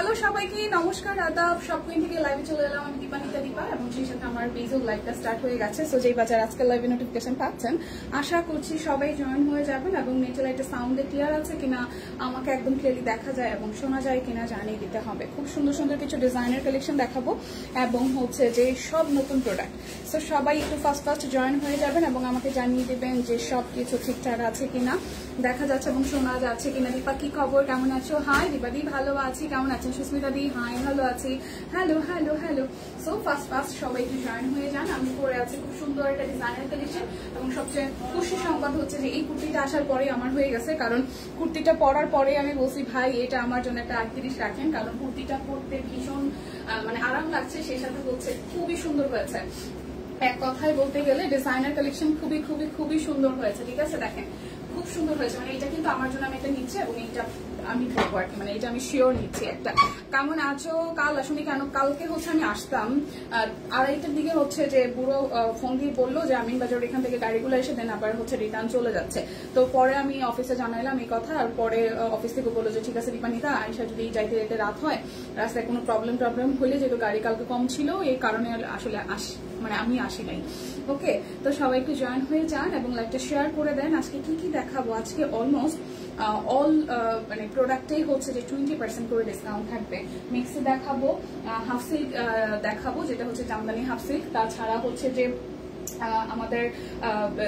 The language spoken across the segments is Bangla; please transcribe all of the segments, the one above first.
হ্যালো সবাইকে, নমস্কার, আদাব। সব কুইন থেকে লাইভে চলে এলাম আমি দীপানিতা দীপা, এবং সেই সাথে আমার পেজেও লাইভটা স্টার্ট হয়ে গেছে। সো যেই বাজার আজকাল লাইভে নোটিফিকেশন পাচ্ছেন, আশা করছি সবাই জয়েন হয়ে যাবেন। এবং নেটে লাইটে সাউন্ডে ক্লিয়ার আছে কিনা, আমাকে একদম ক্লিয়ারলি দেখা যায় এবং শোনা যায় কিনা জানিয়ে দিতে হবে। খুব সুন্দর সুন্দর কিছু ডিজাইনের কালেকশন দেখাবো এবং হচ্ছে যে সব নতুন প্রোডাক্ট। সো সবাই একটু ফার্স্ট জয়েন হয়ে যাবেন এবং আমাকে জানিয়ে দেবেন যে সব কিছু ঠিকঠাক আছে কিনা, দেখা যাচ্ছে এবং শোনা যাচ্ছে কিনা। দীপা কি খবর, কেমন আছো? হাই দীপা দি, ভালো আছি। কেমন আছেন সুস্মিতা দি? হাই, ভালো আছি। Hello hello hello. So first সবাই একটু জয়েন হয়ে যান। আমি পরে আছি খুব সুন্দর একটা ডিজাইনের কালেকশন, এবং সবচেয়ে খুশি সংবাদ হচ্ছে যে এই কুর্তিটা আসার পরে আমার হয়ে গেছে। কারণ কুর্তিটা পরার পরে আমি বলছি ভাই এটা আমার জন্য একটা 38 রাখেন, কারণ কুর্তিটা পরতে ভীষণ মানে আরাম লাগছে, সেই সাথে হচ্ছে খুবই সুন্দর হয়েছে। এক কথায় বলতে গেলে ডিজাইনার কালেকশন খুবই খুবই খুবই সুন্দর হয়েছে। ঠিক আছে, দেখেন খুব সুন্দর হয়েছে। মানে এটা কিন্তু আমার জন্য আমি এটা নিচ্ছি, এবং এইটা আমি বলবো আর কি, মানে এটা আমি শিওর নিচ্ছি একটা। কেমন আছো? কাল আসুনি কেন? কালকে হচ্ছে আমি আসতাম 2:30টার দিকে, হচ্ছে যে বুড়ো ফোন দিয়ে বললো যে আমিন বাজার এখান থেকে গাড়িগুলো এসে দেন, আবার হচ্ছে রিটার্ন চলে যাচ্ছে। তো পরে আমি অফিসে জানাইলাম এই কথা, আর পরে অফিস থেকে বললো যে ঠিক আছে দীপানিতা, আইসা যদি যাইতে যেতে রাত হয়, রাস্তায় কোনো প্রবলেম হলে, যেহেতু গাড়ি কালকে কম ছিল এই কারণে আসলে মানে আমি আসি নাই। ওকে, তো সবাই একটু জয়েন হয়ে যান এবং লাইভটা শেয়ার করে দেন। আজকে কি দেখাবো? আজকে অলমোস্ট অল মানে প্রোডাক্টেই হচ্ছে যে 20% করে ডিসকাউন্ট থাকবে। মিক্সি দেখাবো, হাফ সিল্ক দেখাবো যেটা হচ্ছে জামদানি হাফ সিল্ক, তাছাড়া হচ্ছে যে আমাদের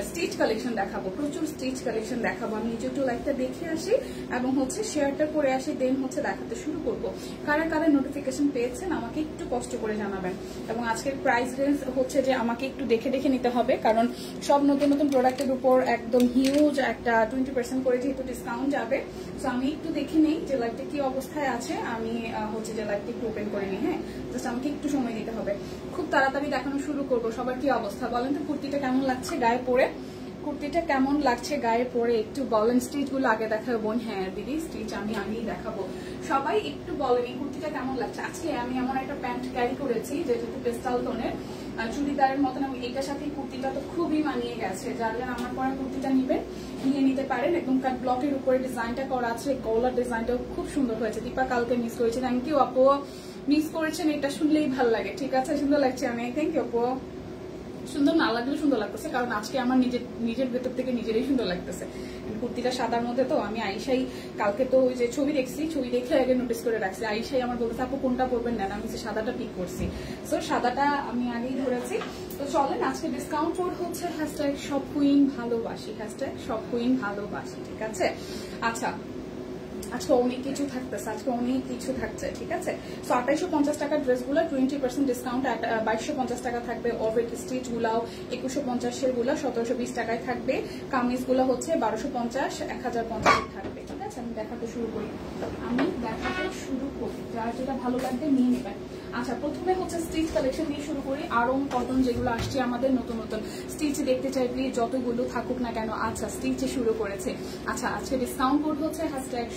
স্টিচ কালেকশন দেখাবো, প্রচুর স্টিচ কালেকশন দেখাবো। আমি নিজে একটু লাইভটা দেখে আসি এবং হচ্ছে শেয়ারটা করে আসি, দেন হচ্ছে দেখাতে শুরু করবো। কারা কারা নোটিফিকেশন পেয়েছেন আমাকে একটু কষ্ট করে জানাবেন। এবং আজকের প্রাইস রেঞ্জ হচ্ছে যে আমাকে একটু দেখে নিতে হবে, কারণ সব নতুন নতুন প্রোডাক্টের উপর একদম হিউজ একটা 20% করে যেহেতু ডিসকাউন্ট যাবে। সো আমি একটু দেখে নেই যে লাইভটা কি অবস্থায় আছে। আমি হচ্ছে যে লাইভটা একটু ওপেন করে নিই। হ্যাঁ, জাস্ট আমাকে একটু সময় দিতে হবে। খুব তাড়াতাড়ি দেখানো শুরু করবো। সবার কি অবস্থা বলেন তো? কুর্তিটা কেমন লাগছে গায়ে পরে? কুর্তিটা কেমন লাগছে গায়ে পরে একটু বলেন। স্টিচ গুলো আগে দেখাবো বোন। হ্যাঁ দিদি, স্টিচ আমি দেখাবো। সবাই একটু বলেন এই কুর্তিটা কেমন লাগছে। আজকে আমি এমন একটা প্যান্ট ক্যারি করেছি যেটা পেস্টাল টোনের, চুড়িদারের মতন, এবং এটার সাথে কুর্তিটা তো খুবই মানিয়ে গেছে। যারা আমার পরে কুর্তিটা নিয়ে নিতে পারেন। একদম কাট ব্লকের উপরে ডিজাইনটা করা আছে, গলার ডিজাইনটাও খুব সুন্দর হয়েছে। দীপা কালকে মিস করেছি, থ্যাংক ইউ আপু। মিস করেছেন, এটা শুনলেই ভালো লাগে। ঠিক আছে, সুন্দর লাগছে আমি, থ্যাংক ইউ আপু। সুন্দর না লাগলে সুন্দর লাগতেছে, কারণ আজকে আমার নিজের ভেতর থেকে নিজেরই সুন্দর লাগতেছে। কুর্তিটা সাদার মধ্যে, তো আমি আইসাই কালকে তো ওই যে ছবি দেখে আগে নোটিস করে রাখছি। আইসাই আমার বলতেছে আপু কোনটা পরবেন না, আমি সাদাটা পিক করছি। সো সাদাটা আমি আগেই ধরেছি। তো চলেন, আজকে ডিসকাউন্ট কোড হচ্ছে #সব কুইন ভালোবাসি, #সব কুইন ভালোবাসি। ঠিক আছে, আচ্ছা আজকে অনেক কিছু থাকছে। ঠিক আছে, সো 2850 টাকার ড্রেসগুলো 20% ডিসকাউন্ট, 2250 টাকা থাকবে। অলরেডি স্টিচ গুলাও 2150 এর গুলা 1720 টাকায় থাকবে। কামিজ গুলো হচ্ছে 1250, 1050 থাকবে। ঠিক আছে, আমি দেখাতে শুরু করি। যার যেটা ভালো লাগবে নিয়ে নেবেন। আচ্ছা, প্রথমে হচ্ছে স্টিচ কালেকশন দিয়ে শুরু করি। আরং কটন যেগুলো আসছে আমাদের নতুন স্টিচ দেখতে চাই প্লিজ, যতগুলো থাকুক না কেন। আচ্ছা, স্টিচে শুরু করেছে। আচ্ছা, আজকে ডিসকাউন্ট কোড হচ্ছে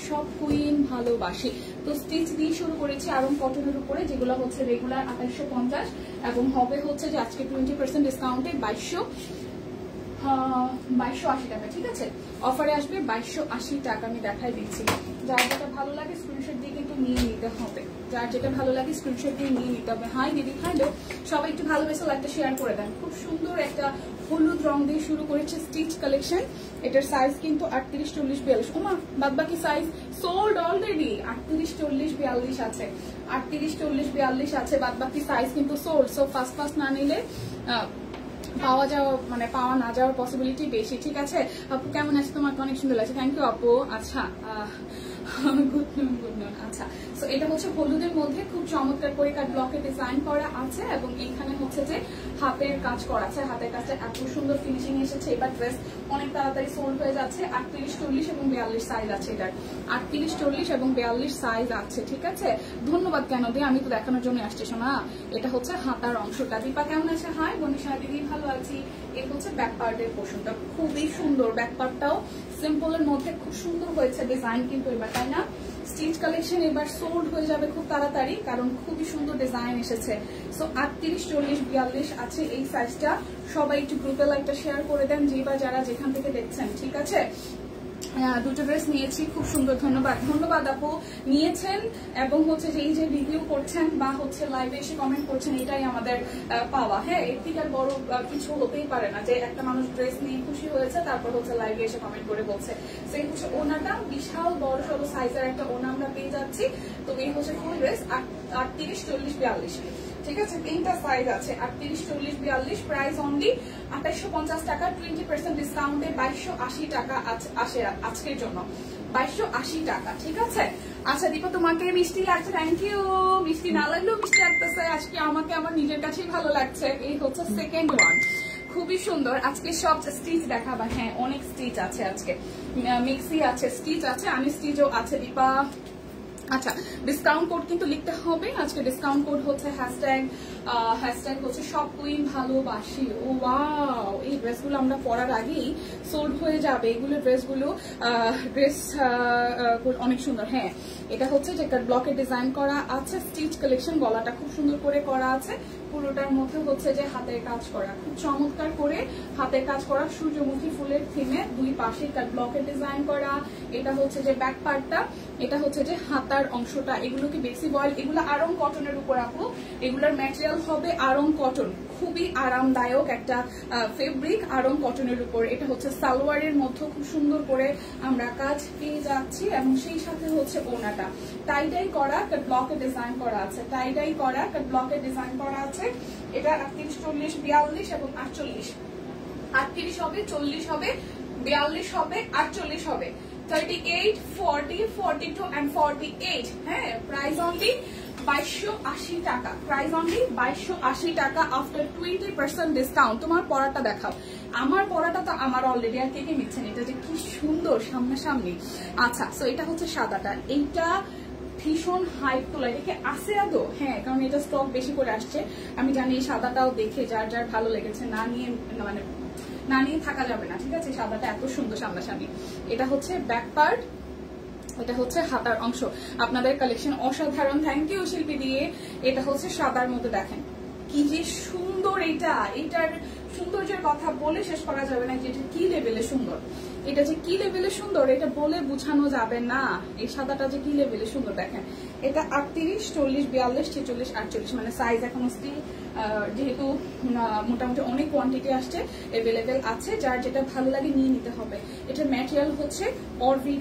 #সব কুইন ভালোবাসি। তো স্টিচ দিয়ে শুরু করেছি আরং কটনের উপরে, যেগুলো হচ্ছে রেগুলার 2850, এবং হবে হচ্ছে যে আজকে 20% ডিসকাউন্টে 2280 টাকা। ঠিক আছে, অফারে আসবে 2280 টাকা। আমি দেখাই দিচ্ছি। যার যেটা ভালো লাগে স্ক্রিনশট দিয়ে কিন্তু নিয়ে নিতে হবে। হাই দিদি, হ্যালো। সবাই একটু ভালোবেসে একটা শেয়ার করে দেন। খুব সুন্দর একটা হলুদ রং দিয়ে শুরু করেছে স্টিচ কালেকশন। এটার সাইজ কিন্তু 38, 40, 42। ওমা, বাদ বাকি সাইজ সোল্ড অলরেডি। 38, 40, 42 আছে, 38, 40, 42 আছে, বাদ বাকি সাইজ কিন্তু সোল্ড। সো ফার্স্ট না নিলে পাওয়া না যাওয়ার পসিবিলিটি বেশি। ঠিক আছে আপু, কেমন আছে? তোমাকে অনেক সুন্দর লাগছে, থ্যাংক ইউ আপু। আচ্ছা, গুড নুন। আচ্ছা, সো এটা হচ্ছে হলুদের মধ্যে খুব চমৎকার করে কাট ব্লকে ডিজাইন করা আছে, এবং এখানে হচ্ছে যে হাতের কাজ করা আছে। হাতের কাজটা এত সুন্দর ফিনিশিং এসেছে। এবার ড্রেস অনেক তাড়াতাড়ি সোল্ড হয়ে যাচ্ছে। 38, 40 এবং 42 সাইজ আছে। এটার 38, 40 এবং 42 সাইজ আছে। ঠিক আছে, ধন্যবাদ। কেন দিয়ে আমি তো দেখানোর জন্য আসছি শোনা। এটা হচ্ছে হাতার অংশটা। দীপা কেমন আছে? হাই বনিশা দিদি, ভালো আছি। এই হচ্ছে ব্যাক পার্টের পোর্শনটা, খুবই সুন্দর। ব্যাক পার্টটাও সিম্পলের মধ্যে খুব সুন্দর হয়েছে ডিজাইন কিন্তু এবার, তাই না? স্টিচ কালেকশন এবার সোল্ড হয়ে যাবে খুব তাড়াতাড়ি, কারণ খুবই সুন্দর ডিজাইন এসেছে। সো 38, 40, 42 আছে এই সাইজটা। সবাই একটু গ্রুপে লাইভটা শেয়ার করে দেন, যে বা যারা যেখান থেকে দেখছেন। ঠিক আছে, দুটো ড্রেস নিয়েছি, খুব সুন্দর। ধন্যবাদ ধন্যবাদ আপু, নিয়েছেন এবং হচ্ছে যে এই যে রিভিউ করছেন বা হচ্ছে লাইভে এসে কমেন্ট করছেন, এটাই আমাদের পাওয়া। হ্যাঁ, এর থেকে বড় কিছু হতেই পারে না যে একটা মানুষ ড্রেস নিয়ে খুশি হয়েছে তারপর হচ্ছে লাইভে এসে কমেন্ট করে বলছে। সেই হচ্ছে ওনাটা বিশাল বড় সড়ো সাইজের একটা ওনা আমরা পেয়ে যাচ্ছি। তো এই হচ্ছে ফুল ড্রেস 38, 40, 42, ঠিক আছে, তিনটা সাইজ আছে, 38, 40, 42। প্রাইস অনলি 2850 টাকা, 20% ডিসকাউন্টে 2280 টাকা আসে আজকের জন্য, 2280 টাকা, ঠিক আছে। আচ্ছা দীপা, তোমাকে মিষ্টি লাগছে, থ্যাংক ইউ। মিষ্টি না লাগলেও মিষ্টি লাগতেছে আজকে, আমাকে আমার নিজের কাছেই ভালো লাগছে। এই হচ্ছে সেকেন্ড ওয়ান, খুবই সুন্দর। আজকে সব স্টিচ দেখাবা। হ্যাঁ, অনেক স্টিচ আছে আজকে, মিক্সি আছে, স্টিচ আছে, আনি স্টিচও আছে দীপা। আচ্ছা, ডিসকাউন্ট কোড কিন্তু লিখতে হবে আজকে। ডিসকাউন্ট কোড হচ্ছে হ্যাশট্যাগ হচ্ছে সব কুইন ভালোবাসি। ও ওয়াও, এই ড্রেসগুলো আমরা পরার আগেই সোল্ড হয়ে যাবে। এগুলো ড্রেস অনেক সুন্দর। হ্যাঁ, এটা হচ্ছে যে ব্লকে ডিজাইন করা আছে, স্টিচ কালেকশন, গলাটা খুব সুন্দর করে করা আছে, পুরোটার মধ্যে হচ্ছে যে হাতের কাজ করা, খুব চমৎকার করে হাতের কাজ করা, সূর্যমুখী ফুলের থিমে দুই পাশে ব্লকে ডিজাইন করা। এটা হচ্ছে যে ব্যাক পার্টটা, এটা হচ্ছে যে হাতার অংশটা। এগুলোকে বেক্সি বয়েল, এগুলো আরং কটনের উপর আপু, এগুলোর ম্যাটেরিয়াল হবে আরং কটন, খুবই আরামদায়ক একটা ফেব্রিক, আরং কটনের উপর। এটা হচ্ছে সালোয়ারের মধ্যে খুব সুন্দর করে আমরা কাজ পেয়ে যাচ্ছি এবং সেই সাথে হচ্ছে ওনাটা টাইডাই করা, ব্লকে ডিজাইন করা আছে, টাইডাই করা, ব্লকে ডিজাইন করা আছে। এটা 38, 40, 42 এবং 48, 38 হবে, 40 হবে, 42 হবে, 48 হবে, 38, 40, 42 and 48। হ্যাঁ, প্রাইস অনলি 2280 টাকা, প্রাইস অনলি 2280 টাকা আফটার 20% ডিসকাউন্ট। তোমার পরাটা দেখাও। আমার পরাটা তো আমার অলরেডি, আর কে কে নিচ্ছেন? এটা যে কি সুন্দর সামনাসামনি। আচ্ছা, সো এটা হচ্ছে সাদাটা, এইটা ভীষণ হাইপ তোলা। এটাকে আসে আদৌ? হ্যাঁ, কারণ এটা স্টক বেশি করে আসছে। আমি জানি এই সাদাটাও দেখে যার যার ভালো লেগেছে না নিয়ে থাকা যাবে না, ঠিক আছে। সাদাটা এত সুন্দর সামনাসামনি। এটা হচ্ছে ব্যাক পার্ট, এটা হচ্ছে হাতার অংশ। আপনাদের কালেকশন অসাধারণ, থ্যাংক ইউ শিল্পী দিয়ে। এটা হচ্ছে সাদার মধ্যে, দেখেন কি যে সুন্দর। এটার সৌন্দর্যের কথা বলে শেষ করা যাবে না, যেটা কি লেভেলে সুন্দর। এটা যে কি লেভেলে সুন্দর এটা বলে বোঝানো যাবে না। এই সাদাটা যে কি লেভেলে সুন্দর, দেখেন। এটা 38, 40, 42, 46, 48, মানে সাইজ এখনো স্টিল, যেহেতু মোটামুটি অনেক কোয়ান্টিটি আসছে, অ্যাভেলেবেল আছে। যার যেটা ভালো লাগে নিয়ে নিতে হবে। এটার ম্যাটেরিয়াল হচ্ছে অরবিট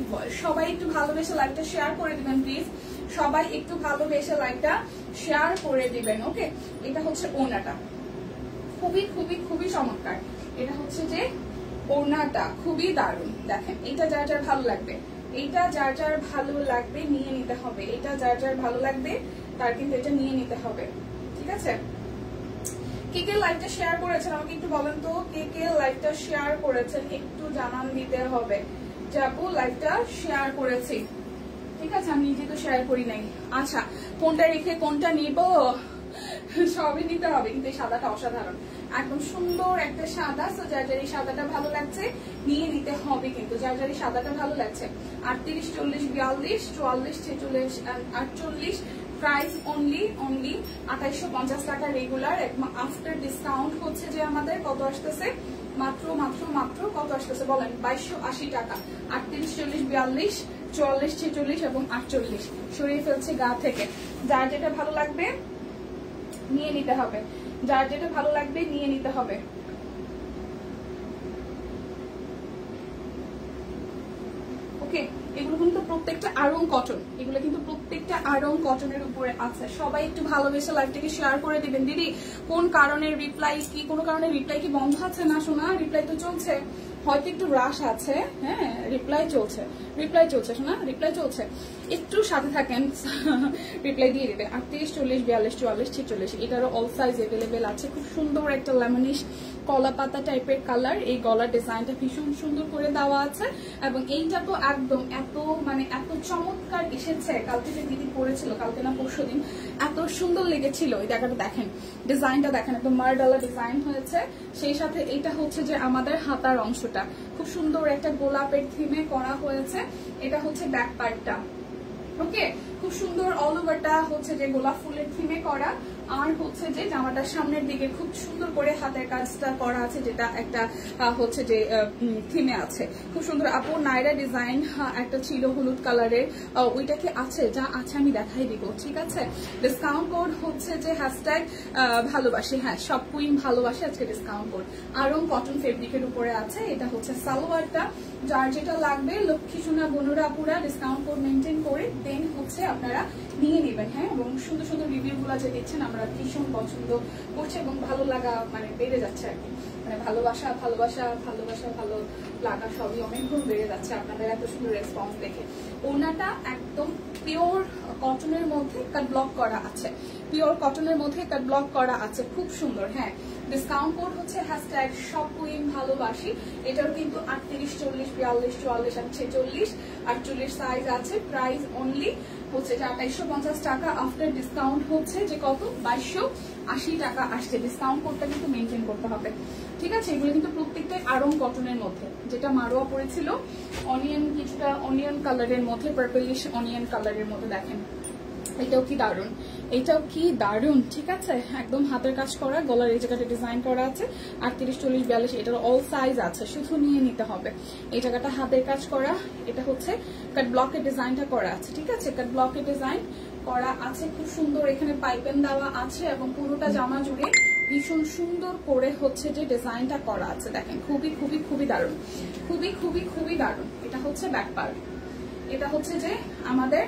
ভয়েল, সবাই একটু ভালোবেসে লাইভটা শেয়ার করে দিবেন প্লিজ, সবাই একটু ভালোবেসে লাইভটা শেয়ার করে দিবেন, ওকে। এটা হচ্ছে ওড়নাটা, খুবই খুবই খুবই চমৎকার। এটা হচ্ছে যে ওড়নাটা খুবই দারুণ, দেখেন। এটা যার যার ভালো লাগবে, এইটা যার যার ভালো লাগবে নিয়ে নিতে হবে। এটা যার যার ভালো লাগবে তার কিন্তু এটা নিয়ে নিতে হবে, ঠিক আছে। কে কে লাইভটা শেয়ার করেছেন আমাকে একটু বলেন তো, কে কে লাইভটা শেয়ার করেছেন একটু জানান দিতে হবে। যাবো লাইভটা শেয়ার করেছি, ঠিক আছে, আমি নিজে তো শেয়ার করি নাই। আচ্ছা, কোনটা রেখে কোনটা নিব? সবই নিতে হবে, কিন্তু এই সাদাটা অসাধারণ, একদম সুন্দর একটা সাদা। তো যার যার এই সাদাটা ভালো লাগছে নিয়ে নিতে হবে, কিন্তু যার যার এই সাদাটা ভালো লাগছে। 38, 40, 42, 44, 46, 48। প্রাইস অনলি 2850 টাকা রেগুলার। আফটার ডিসকাউন্ট হচ্ছে যে আমাদের কত আসতেছে, মাত্র কত আসতেছে বলেন? 2280 টাকা। 38, 40, 42, 44, 46 এবং 48 সরিয়ে ফেলছে গা থেকে। যার যেটা ভালো লাগবে নিয়ে নিতে হবে, যার যেটা ভালো লাগবে নিয়ে নিতে হবে, ওকে। এগুলো কিন্তু প্রত্যেকটা আরং কটন, এগুলো কিন্তু প্রত্যেকটা আরং কটনের উপরে আছে। সবাই একটু ভালোবেসে লাইভটাকে শেয়ার করে দিবেন। দিদি, কোন কারণে রিপ্লাই কি, কোনো কারণে রিপ্লাই কি বন্ধ আছে? না শোনা, রিপ্লাই তো চলছে, হয়তো একটু রাশ আছে। হ্যাঁ, রিপ্লাই চলছে শোনা, রিপ্লাই চলছে, একটু সাথে থাকেন, রিপ্লাই দিয়ে দিবেন। 38, 40, 42, 44, 46 এটারও অল সাইজ অ্যাভেলেবেল আছে। খুব সুন্দর একটা লেমনিশ কলা পাতা টাইপের কালার। এই গলার ডিজাইনটা ভীষণ সুন্দর করে দেওয়া আছে এবং এইটা তো একদম এত চমৎকার এসেছে। কালকে যে দিদি পরেছিল, কালকে না পরশুদিন, এত সুন্দর লেগেছিল। এই জায়গাটা দেখেন, ডিজাইনটা দেখেন, একদম মারডালা ডিজাইন হয়েছে। সেই সাথে এইটা হচ্ছে যে আমাদের হাতার অংশটা খুব সুন্দর একটা গোলাপের থিমে করা হয়েছে। এটা হচ্ছে ব্যাক পার্টটা, ওকে, খুব সুন্দর অল ওভারটা হচ্ছে যে গোলাপ ফুলের থিমে করা। আর হচ্ছে যে জামাটার সামনের দিকে খুব সুন্দর করে হাতের কাজটা করা আছে, যেটা একটা হচ্ছে যে থিমে আছে, খুব সুন্দর। আপু নাইরা ডিজাইন একটা ছিল হলুদ কালারের, ওইটা কি আছে? যা আছে আমি দেখাই দিব, ঠিক আছে। ডিসকাউন্ট কোড হচ্ছে যে হ্যাশট্যাগ ভালোবাসি, হ্যাঁ সব কুইন ভালোবাসি আজকে ডিসকাউন্ট কোড। আরং কটন ফেব্রিকের উপরে আছে, এটা হচ্ছে সালোয়ারটা। যার যেটা লাগবে লক্ষ্মী সোনা বোনরা পুরা ডিসকাউন্ট কোড মেনটেন করে দেন হচ্ছে আপনারা নিয়ে নেবেন, হ্যাঁ। এবং সুন্দর সুন্দর রিভিউ গুলা যে দিচ্ছেন আমরা ভীষণ পছন্দ করছি এবং ভালো লাগা মানে বেড়ে যাচ্ছে আর কি, মানে ভালোবাসা ভালোবাসা ভালোবাসা ভালো লাগা সবই অনেক গুণ বেড়ে যাচ্ছে আপনাদের এত সুন্দর রেসপন্স দেখে। ওনাটা একদম পিওর কটনের মধ্যে কাট ব্লক করা আছে, পিওর কটনের মধ্যে কাট ব্লক করা আছে, খুব সুন্দর, হ্যাঁ। ডিসকাউন্ট কোড হচ্ছে হ্যাশট্যাগ সব কুইন ভালোবাসি। এটার কিন্তু 38, 40, 42, 44 আর 46, 48 সাইজ আছে। প্রাইস অনলি হচ্ছে যে 2850 টাকা। আফটার ডিসকাউন্ট হচ্ছে যে কত 2280 টাকা আসছে। ডিসকাউন্ট কোডটা কিন্তু মেনটেন করতে হবে, ঠিক আছে। এগুলো কিন্তু প্রত্যেকটাই আরং কটনের মধ্যে, যেটা মারোয়া পড়েছিল অনিয়ন, কিছুটা অনিয়ন কালারের মধ্যে, পার্পলিশ অনিয়ন কালারের মধ্যে। দেখেন এটাও কি দারুন, এটাও কি দারুন, ঠিক আছে। একদম হাতের কাজ করা, গলার এই জায়গাটা ডিজাইন করা আছে। 38, 40, 42 এটার অল সাইজ আছে, শুধু নিয়ে নিতে হবে। এই জায়গাটা হাতের কাজ করা, এটা হচ্ছে কাট ব্লকের ডিজাইনটা করা আছে, ঠিক আছে। কাট ব্লকের ডিজাইন করা আছে, খুব সুন্দর। এখানে পাইপেন দেওয়া আছে এবং পুরোটা জামা জুড়ে ভীষণ সুন্দর করে হচ্ছে যে ডিজাইনটা করা আছে। দেখেন খুবই খুবই খুবই দারুন, খুবই খুবই খুবই দারুন। এটা হচ্ছে ব্যাক পার্ট, এটা হচ্ছে যে আমাদের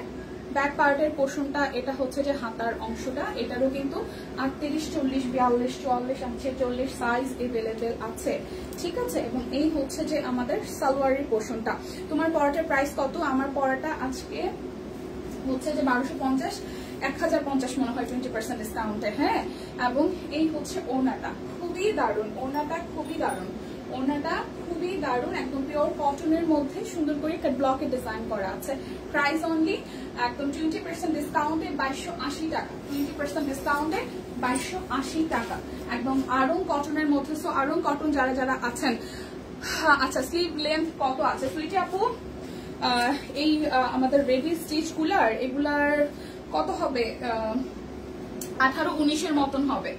ব্যাক পার্টের পোর্শনটা, এটা হচ্ছে যে হাতার অংশটা। এটারও কিন্তু 38, 40, 42, 44 আর 46 সাইজ এভেলেবেল আছে, ঠিক আছে। এবং এই হচ্ছে যে আমাদের সালোয়ারের পোর্শনটা। তোমার পরাটার প্রাইস কত? আমার পরাটা আজকে হচ্ছে যে 1250, 1050 মনে হয় 20% ডিসকাউন্টে, হ্যাঁ। এবং এই হচ্ছে ওনাটা, খুবই দারুন, ওনাটা খুবই দারুন, ওনাটা খুবই দারুন, একদম পিওর কটনের মধ্যে সুন্দর করে কাট ব্লকে ডিজাইন করা আছে। প্রাইস অনলি একদম 20% ডিসকাউন্টে 2280 টাকা, 20% ডিসকাউন্টে 2280 টাকা, একদম আরং কটনের মধ্যে। সো আরং কটন যারা যারা আছেন, আচ্ছা স্লিভ লেন্থ কত আছে সুইটি আপু? এই আমাদের রেডি স্টিচ গুলার, এগুলার কত হবে? 18-19 মতন হবে,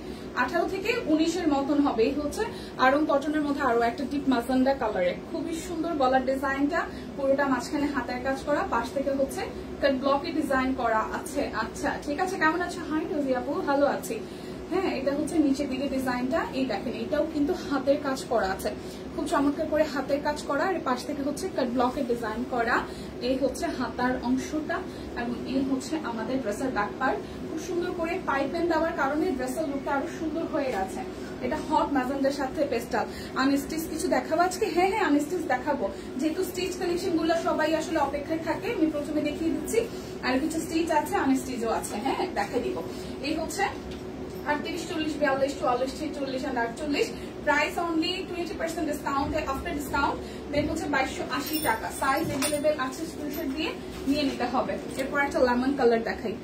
18 থেকে 19 মতন হবে। এই হচ্ছে আরং কটনের মধ্যে আরো একটা ডিপ মাজান্ডা কালারে, খুবই সুন্দর গলার ডিজাইনটা, পুরোটা মাঝখানে হাতের কাজ করা, পাশ থেকে হচ্ছে কাট ব্লকে ডিজাইন করা আছে। আচ্ছা ঠিক আছে, কেমন আছে? হাই রোজি আপু, ভালো আছি, হ্যাঁ। এটা হচ্ছে নিচের দিকে ডিজাইনটা, এই দেখেন এটাও কিন্তু হাতের কাজ করা আছে, খুব চমৎকার করে হাতের কাজ করা। আর পাশ থেকে হচ্ছে কাট ব্লকে ডিজাইন করা। এই হচ্ছে হাতার অংশটা এবং এই হচ্ছে আমাদের ড্রেসের ব্যাক পার্ট। খুব সুন্দর করে পাইপেন দেওয়ার কারণে ড্রেসের লুকটা আরো সুন্দর হয়ে গেছে। এটা হট ম্যাজেন্ডার সাথে পেস্টাল। আনস্টিচ কিছু দেখাবো আজকে? হ্যাঁ হ্যাঁ আনস্টিচ দেখাবো, যেহেতু স্টিচ কালেকশন গুলো সবাই আসলে অপেক্ষায় থাকে, আমি প্রথমে দেখিয়ে দিচ্ছি। আর কিছু স্টিচ আছে, আনস্টিচও আছে, হ্যাঁ দেখাই দিব। এই হচ্ছে 38, 40, 42, 44, 46 আর 48। প্রাইস অনলি 20% ডিসকাউন্টে, আফটার ডিসকাউন্ট দেন হচ্ছে 2280 টাকা। সাইজ এভেলেবেল আছে, স্ক্রিনশট দিয়ে নিয়ে নিতে হবে। এরপর একটা লেমন কালার দেখাই।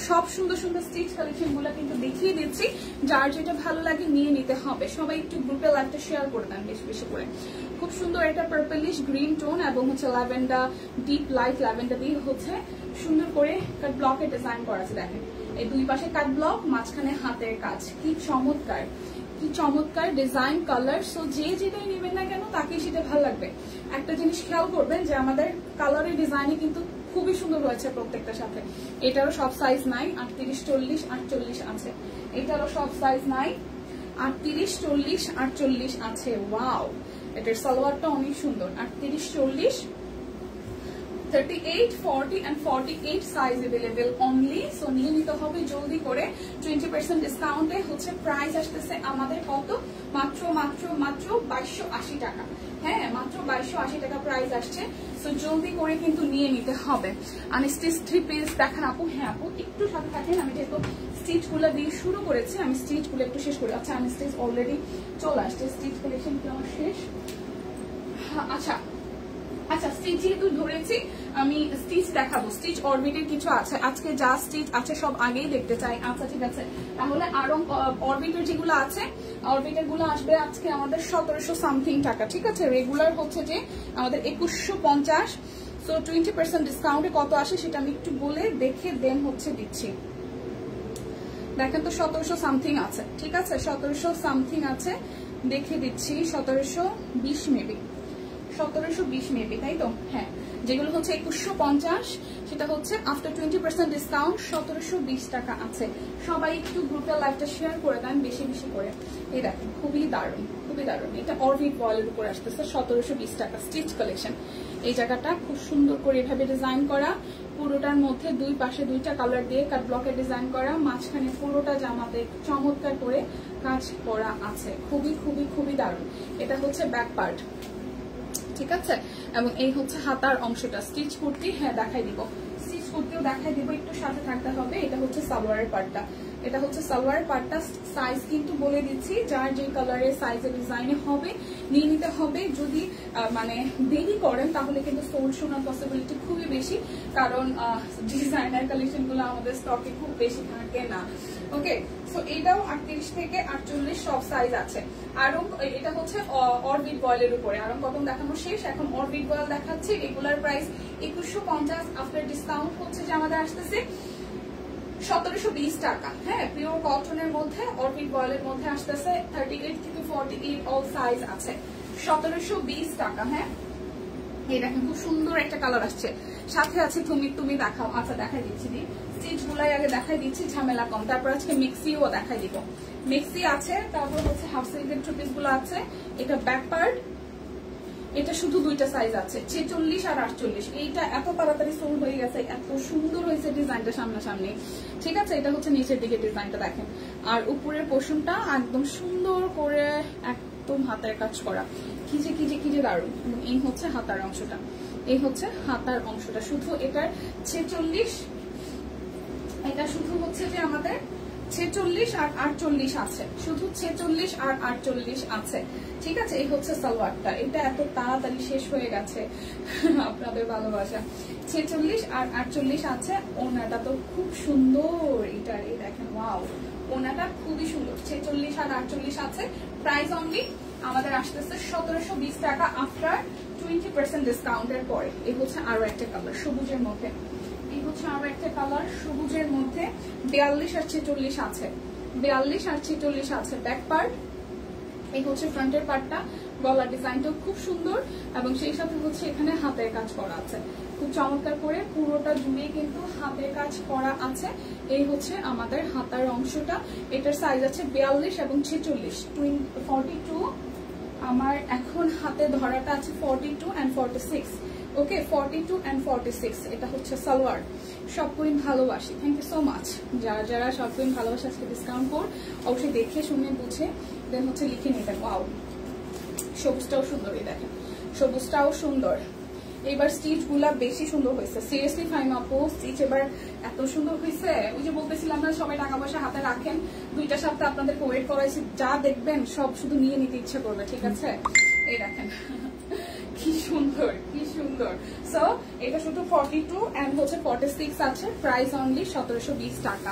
সব সুন্দর সুন্দর স্টিচ কালেকশন গুলো কিন্তু দেখিয়ে দিচ্ছি, যার যেটা ভালো লাগে নিয়ে নিতে হবে। সবাই একটু গ্রুপে লাইভটা শেয়ার করে দেন বেশি বেশি করে। খুব সুন্দর এটা পার্পলিশ গ্রিন টোন এবং হচ্ছে ল্যাভেন্ডার, ডিপ লাইট ল্যাভেন্ডার দিয়ে হচ্ছে সুন্দর করে কাট ব্লকে ডিজাইন করা আছে। দেখেন এই দুই পাশে কাট ব্লক, মাঝখানে হাতের কাজ, কি চমৎকার, কি চমৎকার ডিজাইন, কালার। সো যে যেটাই নেবেন না কেন তাকে সেটা ভালো লাগবে। একটা জিনিস খেয়াল করবেন যে আমাদের কালারের ডিজাইনে কিন্তু খুবই সুন্দর হয়েছে প্রত্যেকটার সাথে। এটারও সব সাইজ নাই, 38, 40, 48 আছে। এটারও সব সাইজ নাই, 38, 40, 48 আছে। ওয়াও, এটার সালোয়ারটা অনেক সুন্দর। 38, 40, 38, 40 and 48 size available only. So নিয়ে নিতে হবে জলদি করে। 20% ডিসকাউন্টে হচ্ছে প্রাইস আসতেছে আমাদের কত? মাত্র মাত্র মাত্র 2280 টাকা। হ্যাঁ মাত্র 2280 টাকা প্রাইস আসছে। সো জলদি করে কিন্তু নিয়ে নিতে হবে। আনস্টিচ 3 পিস দেখান আপু? হ্যাঁ আপু একটু সাথে থাকেন, আমি যেহেতু স্টিচ গুলো দিয়ে শুরু করেছি, আমি স্টিচ গুলো একটু শেষ করি। আচ্ছা আনস্টিচ অলরেডি চলে আসছে, স্টিচ কালেকশন কি আমার শেষ? আচ্ছা আচ্ছা স্টিচ যেহেতু ধরেছি আমি স্টিচ দেখাবো। স্টিচ অরবিটের কিছু আছে, আজকে যা স্টিচ আছে সব আগেই দেখতে চাই। আচ্ছা ঠিক আছে, তাহলে আরো অরবিটের যেগুলো আছে, অরবিটের গুলো আসবে আজকে আমাদের 1700 সামথিং টাকা, ঠিক আছে। রেগুলার হচ্ছে যে আমাদের 2150। সো 20% ডিসকাউন্টে কত আসে সেটা আমি একটু বলে দেখে দেন হচ্ছে দিচ্ছি। দেখেন তো 1700 সামথিং আছে, ঠিক আছে 1700 সামথিং আছে, দেখে দিচ্ছি 1720 মেবি, 1720 মেবি, তাই তো? হ্যাঁ, যেগুলো হচ্ছে 2150 সেটা হচ্ছে আফটার 20% ডিসকাউন্ট 1720 টাকা আছে। সবাই একটু গ্রুপের লাইভটা শেয়ার করে দেন বেশি বেশি করে। এই দেখেন খুবই দারুণ, খুবই দারুণ। এটা অরবিট বয়েলের উপর আসতেছে 1720 টাকা, স্টিচ কালেকশন। এই জায়গাটা খুব সুন্দর করে এভাবে ডিজাইন করা, পুরোটার মধ্যে দুই পাশে দুইটা কালার দিয়ে কাট ব্লকে ডিজাইন করা, মাঝখানে পুরোটা জামাতে চমৎকার করে কাজ করা আছে, খুবই খুবই খুবই দারুণ। এটা হচ্ছে ব্যাক পার্ট, ঠিক আছে, এবং এই হচ্ছে হাতার অংশটা। স্টিচ কুর্তি, হ্যাঁ দেখাই দিব, স্টিচ কুর্তিও দেখাই দিব, একটু সাথে থাকতে হবে। এটা হচ্ছে সালোয়ারের পার্টটা, এটা হচ্ছে সালোয়ার পার্টটা। সাইজ কিন্তু বলে দিচ্ছি, যার যে কালারের সাইজের ডিজাইনে হবে নিয়ে নিতে হবে। যদি মানে দেরি করেন তাহলে কিন্তু সোল্ড শোনার পসিবিলিটি খুবই বেশি, কারণ ডিজাইনার কালেকশন গুলো আমাদের স্টকে খুব বেশি থাকে না। ওকে, সো এটাও 38 থেকে 48 সব সাইজ আছে। আরো এটা হচ্ছে অরবিট বয়েলের উপরে, আরো কটন দেখানো শেষ, এখন অরবিট বয়েল দেখাচ্ছি। রেগুলার প্রাইস 2150, আফটার ডিসকাউন্ট হচ্ছে যে আমাদের আসতেছে 1720 টাকা। হ্যাঁ, পিওর কটনের মধ্যে অরবিট বয়েলের মধ্যে আসতেছে 38 থেকে 48 অল সাইজ আছে, 1720 টাকা। হ্যাঁ, এই দেখেন খুব সুন্দর একটা কালার আসছে, সাথে আছে তুমি দেখাও। আচ্ছা দেখাই দিচ্ছি, স্টিচ গুলাই আগে দেখাই দিচ্ছি, ঝামেলা কম। তারপর আজকে মিক্সিও দেখাই দিব, মিক্সি আছে। তারপর হচ্ছে হাফ সিল্কের টু পিস গুলো আছে। এটা ব্যাক পার্ট, এটা শুধু দুইটা সাইজ আছে, 46 আর 48। এইটা এত তাড়াতাড়ি সোল্ড হয়ে গেছে, এত সুন্দর হয়েছে ডিজাইনটা সামনাসামনি, ঠিক আছে। এটা হচ্ছে নিচের দিকে ডিজাইনটা দেখেন, আর উপরের পোর্শনটা একদম সুন্দর করে একদম হাতের কাজ করা, কি যে দারুণ। এই হচ্ছে হাতার অংশটা, এই হচ্ছে হাতার অংশটা। শুধু এটার 46, এটা শুধু হচ্ছে যে আমাদের 46 আর 48 আছে, শুধু 46 আর 48 আছে, ঠিক আছে। এই হচ্ছে সালোয়ারটা, এটা এত তাড়াতাড়ি শেষ হয়ে গেছে আপনাদের ভালোবাসা। 46 আর 48 আছে। ওনাটা তো খুব সুন্দর, এটা এই দেখেন, ওয়াও, ওনাটা খুবই সুন্দর। 46 আর 48 আছে। প্রাইস অনলি আমাদের আসতেছে 1720 টাকা আফটার 20% ডিসকাউন্টের পরে। এই হচ্ছে আরো একটা কালার সবুজের মধ্যে, এই হচ্ছে আরো একটা কালার সবুজের মধ্যে। 42 আর 46 আছে, 42 আর 46 আছে। ব্যাক পার্ট, এই হচ্ছে ফ্রন্টের পার্টটা। গলার ডিজাইনটাও খুব সুন্দর, এবং সেই সাথে হচ্ছে এখানে হাতের কাজ করা আছে, খুব চমৎকার করে পুরোটা জুড়ে কিন্তু হাতের কাজ করা আছে। এই হচ্ছে আমাদের হাতার অংশটা। এটার সাইজ আছে 42 এবং 46, 42। আমার এখন হাতে ধরাটা আছে 42 and 46। Okay, 42 and 46। এটা হচ্ছে সালোয়ার। সব কুইন ভালোবাসি, থ্যাংক ইউ সো মাচ। যারা যারা সব কুইন ভালোবাসে আজকে ডিসকাউন্ট কোড অবশ্যই দেখে শুনে বুঝে দেন হচ্ছে লিখে নিতেন। ওয়াও, সবুজটাও সুন্দর, এই দেখেন সবুজটাও সুন্দর। এবার স্টিচ গুলা বেশি সুন্দর হয়েছে, সিরিয়াসলি ফাইম আপু, স্টিচ এবার এত সুন্দর হয়েছে। ওই যে বলতেছিলাম না, সবাই টাকা পয়সা হাতে রাখেন, 2টা সপ্তাহ আপনাদেরকে ওয়েট করাইছি, যা দেখবেন সব শুধু নিয়ে নিতে ইচ্ছে করবে, ঠিক আছে। এই দেখেন কি সুন্দর, কি সুন্দর। সো এটা শুধু 42 and হচ্ছে 46 আছে। প্রাইস অনলি 1720 টাকা,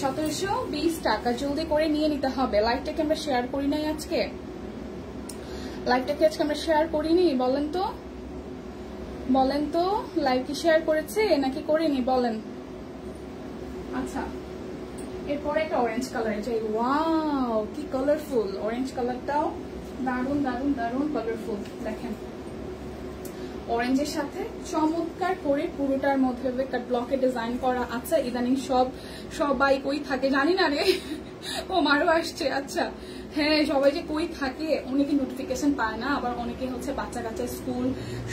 1720 টাকা। জলদি করে নিয়ে নিতে হবে। লাইভটাকে আমরা শেয়ার করি নাই আজকে, লাইভটাকে আজকে আমরা শেয়ার করিনি, বলেন তো, বলেন তো লাইভ কি শেয়ার করেছে নাকি করিনি বলেন। আচ্ছা, এরপরে একটা অরেঞ্জ কালার যাই। ওয়াও, কি কালারফুল, অরেঞ্জ কালারটাও দারুন দারুন দারুন কালারফুল। দেখেন অরেঞ্জের সাথে চমৎকার করে পুরোটার মধ্যে ব্লকে ডিজাইন করা আছে। ইদানিং সবাই কই থাকে জানি না রে, ও মারও আসছে। আচ্ছা হ্যাঁ, সবাই যে কই থাকে, অনেকে নোটিফিকেশন পায় না, আবার অনেকে হচ্ছে বাচ্চা কাচ্চা স্কুল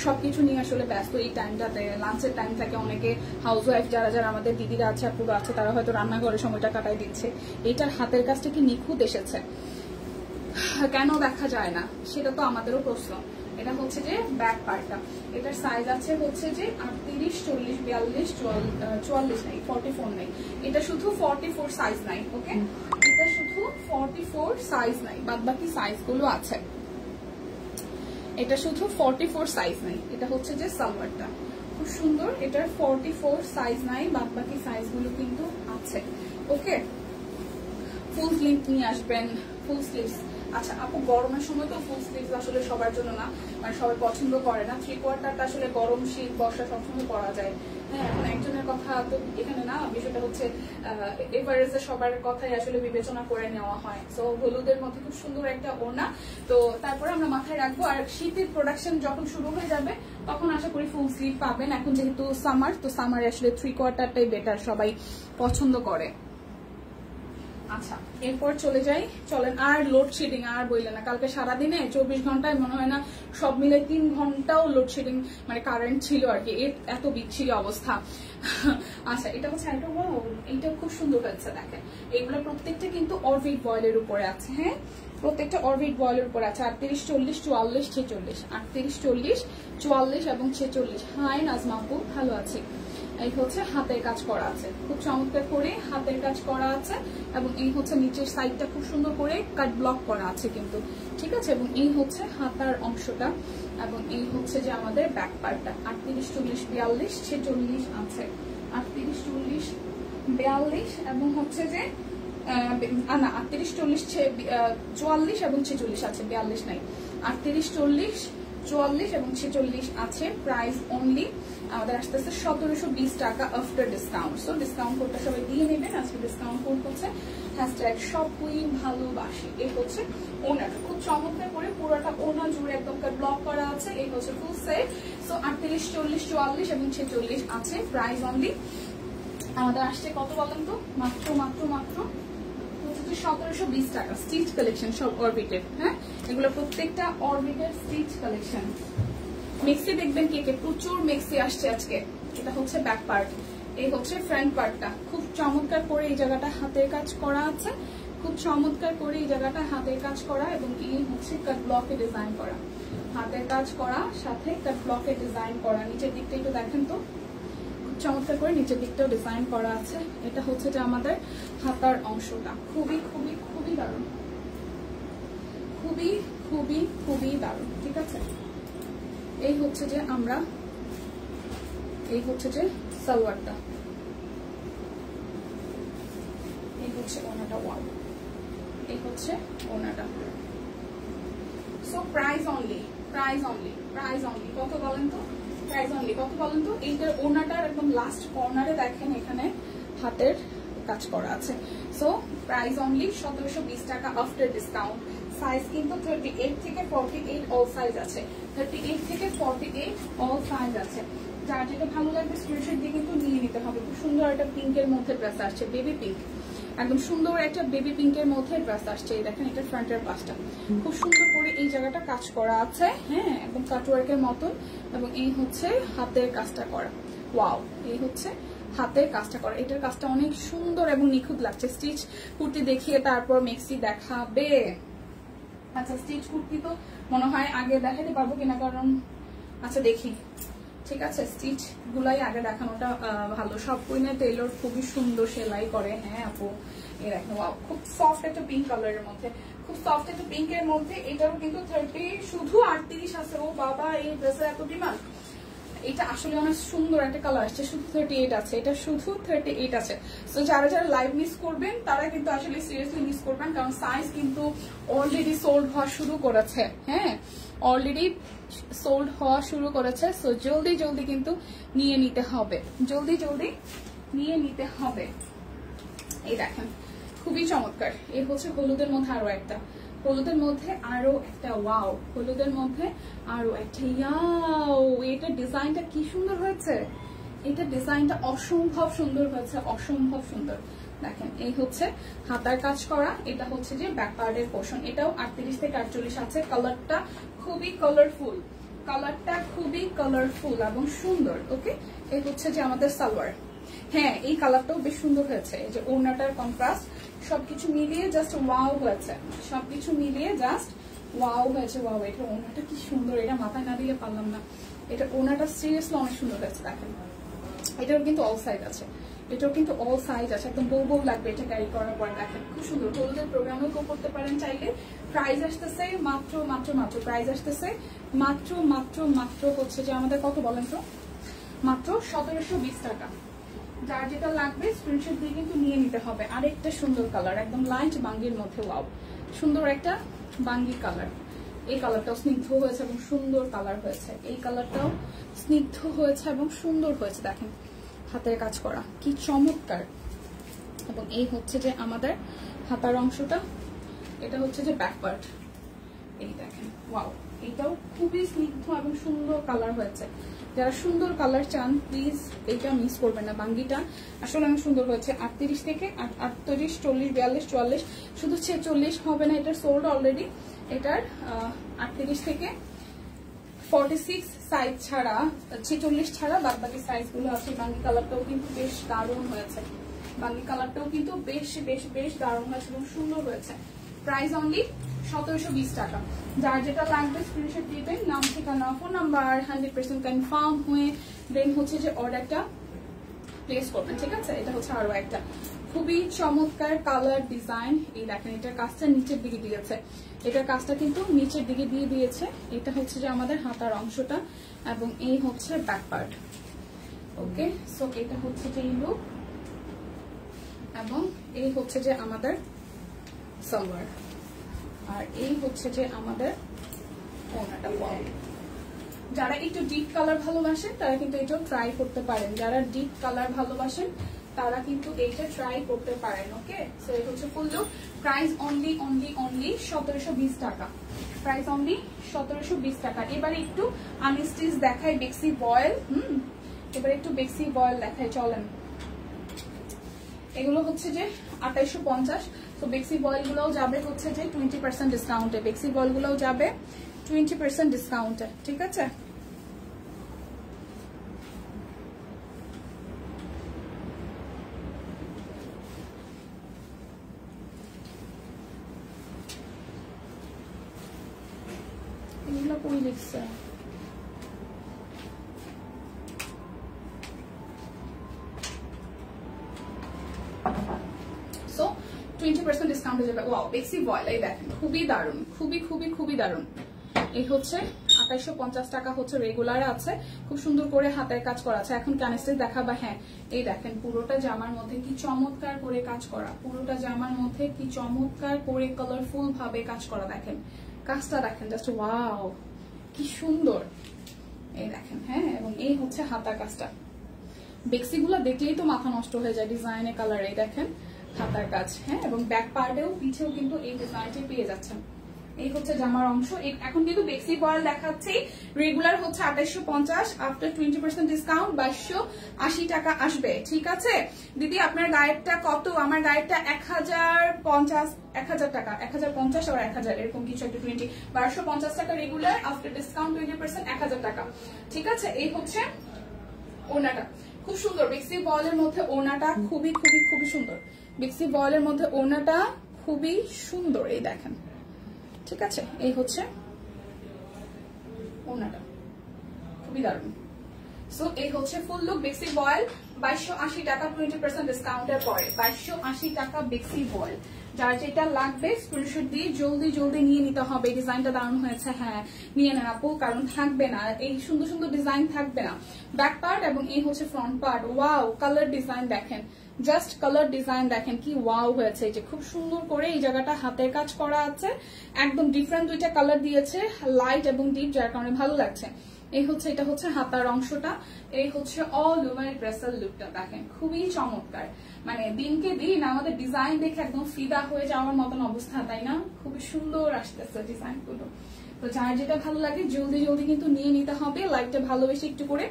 সবকিছু নিয়ে আসলে ব্যস্ত এই টাইমটাতে। লাঞ্চের টাইম থাকে, অনেকে হাউস ওয়াইফ যারা যারা আমাদের দিদিরা আছে আপুরা আছে তারা হয়তো রান্নাঘরে সময়টা কাটাই দিচ্ছে। এইটার হাতের কাজটা কি নিখুঁত এসেছে, কেন দেখা যায় না সেটা তো আমাদেরও প্রশ্ন। এটা হচ্ছে যে ব্যাক পার্টটা, এটার সাইজ আছে হচ্ছে যে 38, 40, 42, 44 নাই, 44 নাই। এটা শুধু 44 সাইজ নাই। ওকে, এটা শুধু 44 সাইজ নাই, বাদ বাকি সাইজ গুলো আছে। এটা শুধু 44 সাইজ নাই। এটা হচ্ছে যে সালোয়ারটা খুব সুন্দর, এটার 44 সাইজ নাই, বাদ বাকি সাইজ গুলো কিন্তু আছে। ওকে, ফুল স্লিভ নিয়ে আসবেন, ফুল স্লিভস আচ্ছা আপু, গরমের সময় তো ফুল স্লিভস আসলে সবার জন্য না, মানে সবাই পছন্দ করে না। 3/4টা আসলে গরম শীত বর্ষা সবসময় পরা যায়। হ্যাঁ, এখন একজনের কথা তো এখানে না, বিষয়টা হচ্ছে এভারেজে সবার কথাই আসলে বিবেচনা করে নেওয়া হয়। তো হলুদের মধ্যে খুব সুন্দর একটা ওড়না, তো তারপরে আমরা মাথায় রাখবো। আর শীতের প্রোডাকশন যখন শুরু হয়ে যাবে তখন আশা করি ফুল স্লিভ পাবেন। এখন যেহেতু সামার, তো সামারে আসলে 3/4টাই বেটার, সবাই পছন্দ করে। আচ্ছা, এরপর চলে যাই, চলেন। আর লোডশেডিং আর বললেন না, কালকে সারাদিনে 24 ঘন্টায় মনে হয় না সব মিলে 3 ঘন্টাও লোডশেডিং, মানে কারেন্ট ছিল আর কি, এত বিচ্ছিরি অবস্থা। আচ্ছা, এটা হচ্ছে একটা বড়, এইটা খুব সুন্দর হয়েছে দেখেন। এগুলো প্রত্যেকটা কিন্তু অরবিট বয়েলের উপরে আছে। হ্যাঁ, প্রত্যেকটা অরবিট বয়েলের উপরে আছে। 38, 40, 44, 46, 38, 40, 44 এবং 46। হাই নাজমা আপু, ভালো আছি। এই হচ্ছে হাতের কাজ করা আছে, খুব চমৎকার করে হাতের কাজ করা আছে। এবং এই হচ্ছে নিচের সাইডটা খুব সুন্দর করে কাট ব্লক করা আছে কিন্তু, ঠিক আছে। এবং এই হচ্ছে হাতার অংশটা, এবং এই হচ্ছে যে আমাদের ব্যাক পার্টটা। 38, 40, 42, 46 আছে। 38, 40, 42 এবং হচ্ছে যে না 38, 40, 44 এবং 46 আছে, 42 নাই। 38, 40, 44 এবং 46 আছে। প্রাইস অনলি আমাদের আসতেছে 1720 টাকা আফটার ডিসকাউন্ট। সো ডিসকাউন্ট কোডটা সবাই দিয়ে নেবেন। আজকে ডিসকাউন্ট কোড হচ্ছে #shopqueen ভালোবাসি। এই হচ্ছে ওনাটা, খুব চমৎকার করে পুরোটা ওনা জুড়ে একদম ব্লক করা আছে। এই হচ্ছে ফুল সেট। সো 38, 40, 44 এবং 46 আছে। প্রাইস অনলি আমাদের আসছে কত বলেন তো? মাত্র 1720 টাকা। স্টিচ কালেকশন সব অরবিটের। হ্যাঁ, এগুলো প্রত্যেকটা অরবিটের স্টিচ কালেকশন। মেক্সি দেখবেন কে কে, প্রচুর মেক্সি আসছে আজকে। এটা হচ্ছে ব্যাক পার্ট, এই হচ্ছে ফ্রন্ট পার্টটা। খুব চমৎকার করে এই জায়গাটা হাতের কাজ করা আছে, খুব চমৎকার করে এই জায়গাটা হাতের কাজ করা। এবং এই হচ্ছে কাট ব্লকে ডিজাইন করা, হাতের কাজ করা সাথে কাট ব্লকে ডিজাইন করা। নিচের দিকটা একটু দেখেন তো, খুব চমৎকার করে নিচের দিকটাও ডিজাইন করা আছে। এটা হচ্ছে যে আমাদের হাতার অংশটা, খুবই খুবই খুবই দারুণ, খুবই খুবই খুবই দারুণ, ঠিক আছে। এই হচ্ছে যে আমরা, এই হচ্ছে যে সালোয়ারটা, এই হচ্ছে ওনাটা। ওয়াও, এই হচ্ছে ওনাটা। So price only, price only, price only কত বলেন তো? প্রাইস অনলি কত বলেন তো? এইটার ওনাটার একদম লাস্ট কর্নারে দেখেন এখানে হাতের কাজ করা আছে। সো প্রাইস অনলি 1720 টাকা আফটার ডিসকাউন্ট। সাইজ কিন্তু 38 থেকে 48 অল সাইজ আছে, 38 থেকে 48 অল সাইজ আছে। যার যেটা ভালো লাগবে স্ক্রিনশট দিয়ে কিন্তু নিয়ে নিতে হবে। খুব সুন্দর একটা পিঙ্কের মধ্যে ড্রেস আসছে, বেবি পিঙ্ক, একদম সুন্দর একটা বেবি পিঙ্কের মধ্যে ড্রেস আসছে। এই দেখেন এটা ফ্রন্টের পাশটা খুব সুন্দর করে এই জায়গাটা কাজ করা আছে। হ্যাঁ, একদম কাটওয়ার্কের মতন। এবং এই হচ্ছে হাতের কাজটা করা। ওয়াও, এই হচ্ছে হাতের কাজটা করা। এটার কাজটা অনেক সুন্দর এবং নিখুঁত লাগছে। স্টিচ কুর্তি দেখিয়ে তারপর মেক্সি দেখাবে। আচ্ছা, স্টিচ কুর্তি তো মনে হয় আগে দেখাতে পারবো কিনা, কারণ আচ্ছা দেখি, ঠিক আছে। স্টিচ গুলাই আগে দেখানোটা ভালো। সব কুইনের টেইলর খুবই সুন্দর সেলাই করে। হ্যাঁ আপু, এই দেখেন ওয়াও, খুব সফট একটা পিঙ্ক কালারের মধ্যে, খুব সফট একটা পিঙ্কের মধ্যে। এটারও কিন্তু 30, শুধু 38 আছে। ও বাবা, এই ড্রেসের এত ডিমান্ড। এটা আসলে অনেক সুন্দর একটা কালার আসছে, শুধু 38 আছে, এটা শুধু 38 আছে। তো যারা যারা লাইভ মিস করবেন তারা কিন্তু আসলে সিরিয়াসলি মিস করবেন, কারণ সাইজ কিন্তু অলরেডি সোল্ড হওয়া শুরু করেছে। হ্যাঁ, অলরেডি সোল্ড হওয়া শুরু করেছে। সো জলদি জলদি কিন্তু নিয়ে নিতে হবে, জলদি জলদি নিয়ে নিতে হবে। এই দেখেন খুবই চমৎকার। এই হচ্ছে হলুদের মধ্যে আরো একটা, হলুদের মধ্যে আরো একটা, ওয়াও, হলুদের মধ্যে আরো একটা। ইয়াও, এটা ডিজাইনটা কি সুন্দর হয়েছে, এটা ডিজাইনটা অসম্ভব সুন্দর হয়েছে, অসম্ভব সুন্দর। দেখেন এই হচ্ছে হাতার কাজ করা, এটা হচ্ছে যে ব্যাক পার্টের পোর্শন। এটাও 38 থেকে 48 আছে। কালারটা খুবই কালারফুল, কালারটা খুবই কালারফুল এবং সুন্দর। ওকে, এই হচ্ছে যে আমাদের সালোয়ার। হ্যাঁ, এই কালারটাও বেশ সুন্দর হয়েছে। এই যে ওড়নাটার কন্ট্রাস্ট, সবকিছু মিলিয়ে জাস্ট ওয়াও হয়েছে, সবকিছু মিলিয়ে জাস্ট ওয়াও হয়েছে। ওয়াও, এটা ওড়নাটা কি সুন্দর, এটা মাথায় না দিলে পারলাম না। এটা ওড়নাটা সিরিয়াসলি অনেক সুন্দর হয়েছে। দেখেন এটাও কিন্তু অল সাইজ আছে, এটাও কিন্তু অল সাইজ আছে, একদম বউ বউ লাগবে এটা ক্যারি করার পর। দেখেন খুব সুন্দর, হলুদের প্রোগ্রামেও করতে পারেন চাইলে। প্রাইস আসতেছে মাত্র মাত্র মাত্র, প্রাইস আসতেছে মাত্র মাত্র মাত্র হচ্ছে যে আমাদের কত বলেন তো? মাত্র 1720 টাকা। যার যেটা লাগবে স্ক্রিনশট দিয়ে কিন্তু নিয়ে নিতে হবে। আরেকটা সুন্দর কালার, একদম লাইট বাঙ্গির মধ্যে, ওয়াও সুন্দর একটা বাঙ্গি কালার। এই কালারটাও স্নিগ্ধ হয়েছে এবং সুন্দর কালার হয়েছে। এই কালারটাও স্নিগ্ধ হয়েছে এবং সুন্দর হয়েছে, দেখেন হাতের কাজ করা কি চমৎকার। এবং এই হচ্ছে যে আমাদের হাতার অংশটা, এটা হচ্ছে যে ব্যাক পার্ট, এই দেখেন ওয়াও, এটাও খুবই স্নিগ্ধ এবং সুন্দর কালার হয়েছে। যারা সুন্দর কালার চান প্লিজ এইটা মিস করবেন না। বাঙ্গিটা আসলে অনেক সুন্দর হয়েছে। 38 থেকে 38, 40, 42, 44, শুধু 46 হবে না, এটার সোল্ড অলরেডি। এটার 38 থেকে 46 সাইজ ছাড়া, 46 ছাড়া বাদ বাকি সাইজগুলো আছে। বাঙ্গি কালারটাও কিন্তু বেশ দারুণ হয়েছে, বাঙ্গি কালারটাও কিন্তু বেশ বেশ বেশ দারুণ হয়েছে এবং সুন্দর হয়েছে। প্রাইস অনলি 1720 টাকা। যার যেটা লাগবে স্ক্রিনশট দিবেন, নাম, ঠিকানা, ফোন নাম্বার 100% কনফার্ম হয়ে দেন হচ্ছে যে অর্ডারটা প্লেস করবেন, ঠিক আছে। এটা হচ্ছে আরো একটা খুবই চমৎকার কালার ডিজাইন। এই দেখেন এটার কাজটা নিচের দিকে দিয়েছে, এটার কাজটা কিন্তু নিচের দিকে দিয়ে দিয়েছে। এটা হচ্ছে যে আমাদের হাতার অংশটা এবং এই হচ্ছে ব্যাক পার্ট। ওকে, সো এটা হচ্ছে যে এই লুক এবং এই হচ্ছে যে আমাদের সালোয়ার, আর এই হচ্ছে যে আমাদের ওড়নাটা। যারা একটু ডিপ কালার ভালোবাসেন তারা কিন্তু এটা ট্রাই করতে পারেন, যারা ডিপ কালার ভালোবাসেন তারা কিন্তু এইটা ট্রাই করতে পারেন। ওকে, সো এটা হচ্ছে ফুল লুক। প্রাইস অনলি 1720 টাকা। প্রাইস অনলি 1720 টাকা। এবারে একটু আমি স্টিচ দেখাই বেক্সি বয়েল। এবারে একটু বেক্সি বয়েল দেখাই, চলেন। এগুলো হচ্ছে যে 2850। তো বেক্সি বয়েল গুলোও যাবে হচ্ছে যে 20% ডিসকাউন্টে। বেক্সি বয়েল গুলোও যাবে 20% ডিসকাউন্টে, ঠিক আছে। এগুলো কই লিখছে? সো 20% ডিসকাউন্ট হয়ে যাবে। ওয়াও, বেক্সি বয়েল, এই দেখেন খুবই দারুণ, খুবই খুবই খুবই দারুণ। এই হচ্ছে 2850 টাকা হচ্ছে রেগুলার আছে, খুব সুন্দর করে হাতের কাজ করা আছে। এখন ক্যানস্টেজ দেখাবা। হ্যাঁ, এই দেখেন পুরোটা জামার মধ্যে কি চমৎকার করে কাজ করা, পুরোটা জামার মধ্যে কি চমৎকার করে কালারফুল ভাবে কাজ করা। দেখেন কাজটা দেখেন, জাস্ট ওয়াও কি সুন্দর। এই দেখেন, হ্যাঁ, এবং এই হচ্ছে হাতার কাজটা। বেক্সি গুলা দেখলেই তো মাথা নষ্ট হয়ে যায় ডিজাইনে কালার। এই দেখেন হাতার কাজ, হ্যাঁ, এবং ব্যাক পার্টেও পিছেও কিন্তু এই ডিজাইনটি পেয়ে যাচ্ছেন। এই হচ্ছে জামার অংশ। এখন কিন্তু বেক্সি বয়েল দেখাচ্ছি, রেগুলার হচ্ছে 2850, আফটার 20% ডিসকাউন্ট 2280 টাকা আসবে, ঠিক আছে। দিদি আপনার গায়েরটা কত? আমার গায়েরটা 1050 টাকা, 1050 আর 1000 এরকম কিছু একটা, 1250 টাকা রেগুলার, আফটার ডিসকাউন্ট 20% 1000 টাকা, ঠিক আছে। এই হচ্ছে ওড়নাটা, খুব সুন্দর। বেক্সি বয়েলের মধ্যে ওড়নাটা খুবই খুবই খুবই সুন্দর। বেক্সি বয়েলের মধ্যে ওড়নাটা খুবই সুন্দর, এই দেখেন, ঠিক আছে। এই হচ্ছে ওড়নাটা, খুবই দারুণ। সো এই হচ্ছে ফুল লুক বেক্সি বয়েল, 2280 টাকা 20% ডিসকাউন্টের পরে। 2280 টাকা বেক্সি বয়েল। যার যেটা লাগবে স্ক্রিনশট দিয়ে জলদি জলদি নিয়ে নিতে হবে। ডিজাইনটা দারুণ হয়েছে, হ্যাঁ নিয়ে নেন আপু, কারণ থাকবে না, এই সুন্দর সুন্দর ডিজাইন থাকবে না। ব্যাক পার্ট এবং এই হচ্ছে front part. Wow, colour design দেখেন, জাস্ট কালার ডিজাইন দেখেন কি ওয়াও হয়েছে। যে খুব সুন্দর করে এই জায়গাটা হাতের কাজ করা আছে, একদম ডিফারেন্ট দুইটা কালার দিয়েছে, লাইট এবং ডিপ, যার কারণে ভালো লাগছে। এই হচ্ছে, এটা হচ্ছে হাতার অংশটা। এই হচ্ছে অল ওভার ড্রেসের লুকটা দেখেন, খুবই চমৎকার। মানে দিনকে দিন আমাদের ডিজাইন দেখে একদম ফিদা হয়ে যাওয়ার মতন অবস্থা, তাই না? খুবই সুন্দর আসতেছে ডিজাইন গুলো। তো যার যেটা ভালো লাগে জলদি জলদি কিন্তু নিয়ে নিতে হবে। লাইকটা ভালোবেসে একটু করে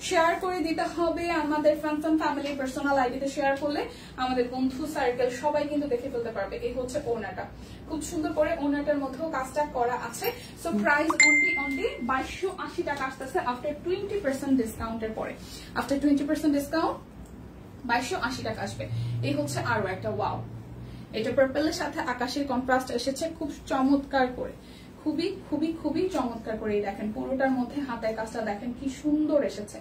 শেয়ার করে দিতে হবে। আমাদের ফ্রেন্ডস এন্ড ফ্যামিলি পার্সোনাল আইডিতে শেয়ার করলে আমাদের বন্ধু সার্কেল সবাই কিন্তু দেখে ফেলতে পারবে। এই হচ্ছে ওড়নাটা, খুব সুন্দর করে ওড়নাটার মধ্যেও কাজটা করা আছে। সো প্রাইস অনলি 2280 টাকা আসতেছে আফটার 20% ডিসকাউন্টের পরে। আফটার 20% ডিসকাউন্ট 2280 টাকা আসবে। এই হচ্ছে আরো একটা ওয়াও, এটা পার্পলের সাথে আকাশের কন্ট্রাস্ট এসেছে খুব চমৎকার করে, খুবই খুবই খুবই চমৎকার করে। দেখেন পুরোটার মধ্যে হাতের কাজটা দেখেন কি সুন্দর এসেছে,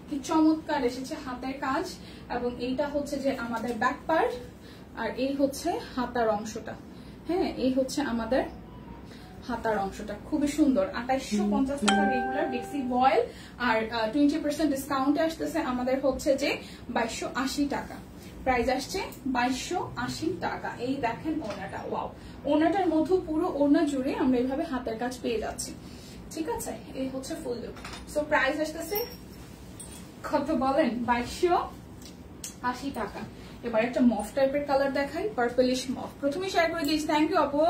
কি চমৎকার এসেছে হাতের কাজ। এবং এইটা হচ্ছে যে আমাদের ব্যাক পার্ট, আর এই হচ্ছে হাতার অংশটা। হ্যাঁ, এই হচ্ছে আমাদের হাতার অংশটা খুবই সুন্দর। 2850 টাকা রেগুলার বেক্সি ভয়েল, আর 20% ডিসকাউন্টে আসতেছে আমাদের হচ্ছে যে 2280 টাকা। প্রাইস আসছে 2280 টাকা। এই দেখেন ওড়নাটা, ওয়াও, ওড়নাটার মধ্যে পুরো ওড়না জুড়ে আমরা এইভাবে হাতের কাজ পেয়ে যাচ্ছি, ঠিক আছে। এই হচ্ছে ফুল লুক। সো প্রাইস আসতেছে কত বলেন? 2280 টাকা। এবার একটা মফ টাইপের কালার দেখাই, পার্পলিশ মফ। প্রথমে শেয়ার করে দিয়েছি, থ্যাংক ইউ আপু,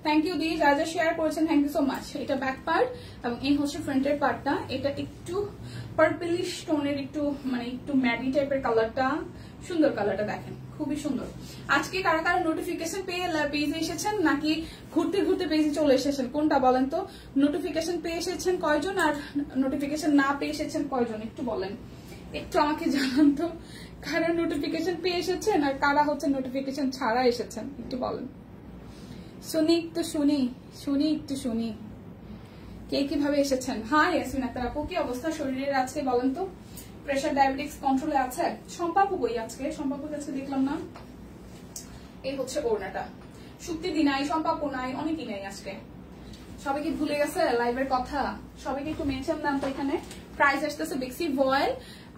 থ্যাংক ইউ দিয়ে যা যা শেয়ার করেছেন, থ্যাংক ইউ সো মাচ। এটা ব্যাক পার্ট এবং এই হচ্ছে ফ্রন্টের পার্টটা। এটা একটু পার্পলিশ টোনের, একটু মানে একটু ম্যাডি টাইপের কালারটা, সুন্দর কালারটা দেখেন, খুবই সুন্দর। আজকে কারা কারা নোটিফিকেশন পেয়ে পেজে এসেছেন নাকি ঘুরতে ঘুরতে পেজে চলে এসেছেন, কোনটা বলেন তো? নোটিফিকেশন পেয়ে এসেছেন কয়জন আর নোটিফিকেশন না পেয়ে এসেছেন কয়জন, একটু বলেন, একটু আমাকে জানান তো। কারা নোটিফিকেশন পেয়ে এসেছেন আর কারা হচ্ছে নোটিফিকেশন ছাড়া এসেছেন, একটু বলেন। শুনি একটু, শুনি শুনি একটু শুনি, কে কিভাবে এসেছেন। হ্যাঁ ইয়াসমিন আক্তার আপু, কি অবস্থা শরীরের আজকে বলেন তো? প্রেশার ডায়াবেটিক্স কন্ট্রোলে আছে? সম্পাপু কই আজকে? সম্পাপুকে আজকে দেখলাম না। এই হচ্ছে ওড়নাটা। শুক্তি দি নাই, সম্পাপু নাই, অনেকেই নাই আজকে। সবাইকে ভুলে গেছে লাইভের কথা, সবাইকে একটু মেনশন দাম তো এখানে। প্রাইস আসতেছে বেক্সি ভয়েল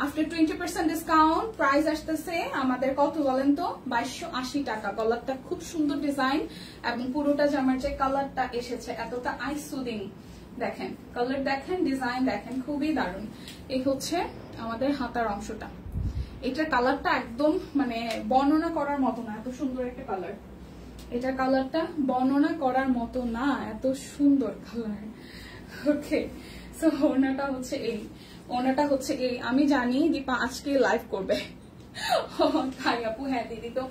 আফটার 20% ডিসকাউন্ট, প্রাইস আসতেছে আমাদের কত বলেন তো? 2280 টাকা। কালারটা খুব সুন্দর ডিজাইন এবং পুরোটা জামার যে কালারটা এসেছে এতটা আই সুদিং, দেখেন কালার দেখেন, ডিজাইন দেখেন, খুবই দারুণ। এই হচ্ছে আমাদের হাতার অংশটা। এটার কালারটা একদম মানে বর্ণনা করার মতো না, এত সুন্দর একটা কালার। এটা কালারটা বর্ণনা করার মতো না, এত সুন্দর কালার। ওকে, সো ওড়নাটা হচ্ছে এই, ওড়নাটা হচ্ছে এই। আমি জানি দীপা আজকে লাইভ করবে, তাই আপু। হ্যাঁ দিদি তো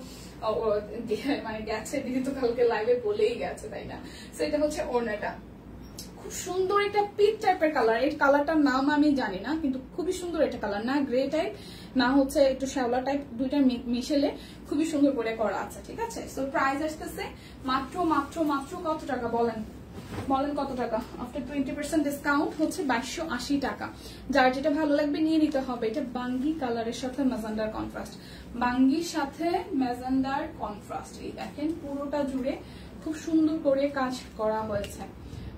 মানে গেছে, দিদি তো কালকে লাইভে বলেই গেছে, তাই না? সো এটা হচ্ছে ওড়নাটা, খুব সুন্দর একটা পিচ টাইপের কালার। এই কালারটার নাম আমি জানি না, কিন্তু খুবই সুন্দর একটা কালার, না গ্রে টাইপ না হচ্ছে একটু শ্যাওলা টাইপ, দুইটা মিশেলে খুবই সুন্দর করে করা আছে, ঠিক আছে। সো প্রাইস আসতেছে মাত্র মাত্র মাত্র কত টাকা বলেন, বলেন কত টাকা? আফটার 20% ডিসকাউন্ট হচ্ছে 2280 টাকা। যার যেটা ভালো লাগবে নিয়ে নিতে হবে। এটা বাঙ্গি কালারের সাথে ম্যাজেন্ডার কন্ট্রাস্ট, বাঙ্গির সাথে ম্যাজেন্ডার কন্ট্রাস্ট। এই দেখেন পুরোটা জুড়ে খুব সুন্দর করে কাজ করা হয়েছে,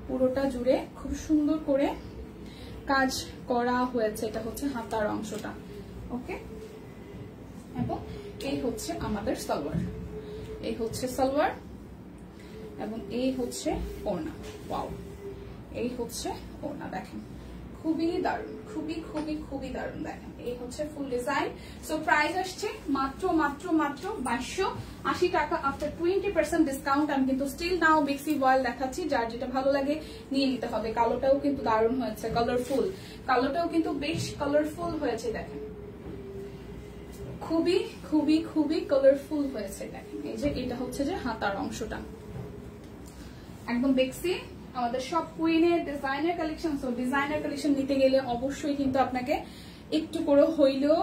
পুরোটা জুড়ে খুব সুন্দর করে কাজ করা হয়েছে। এটা হচ্ছে হাতার অংশটা, ওকে। এবং এই হচ্ছে আমাদের সালোয়ার, এই হচ্ছে সালোয়ার এবং এই হচ্ছে ওড়না। ওয়াও, এই হচ্ছে ওড়না, দেখেন খুবই দারুণ, খুবই খুবই খুবই দারুণ। দেখেন এই হচ্ছে ফুল ডিজাইন। সো প্রাইস আসছে মাত্র মাত্র মাত্র 2280 টাকা আফটার 20% ডিসকাউন্ট। আমি কিন্তু স্টিল নাও বেক্সি ভয়েল দেখাচ্ছি, যার যেটা ভালো লাগে নিয়ে নিতে হবে। কালোটাও কিন্তু দারুণ হয়েছে, কালারফুল, কালোটাও কিন্তু বেশ কালারফুল হয়েছে, দেখেন খুবই খুবই খুবই কালারফুল হয়েছে। দেখেন এই যে এটা হচ্ছে যে হাতার অংশটা, একদম বেক্সি আমাদের সব কুইনের designer collection. So designer collection নিতে গেলে অবশ্যই কিন্তু আপনাকে একটু করে হইলেও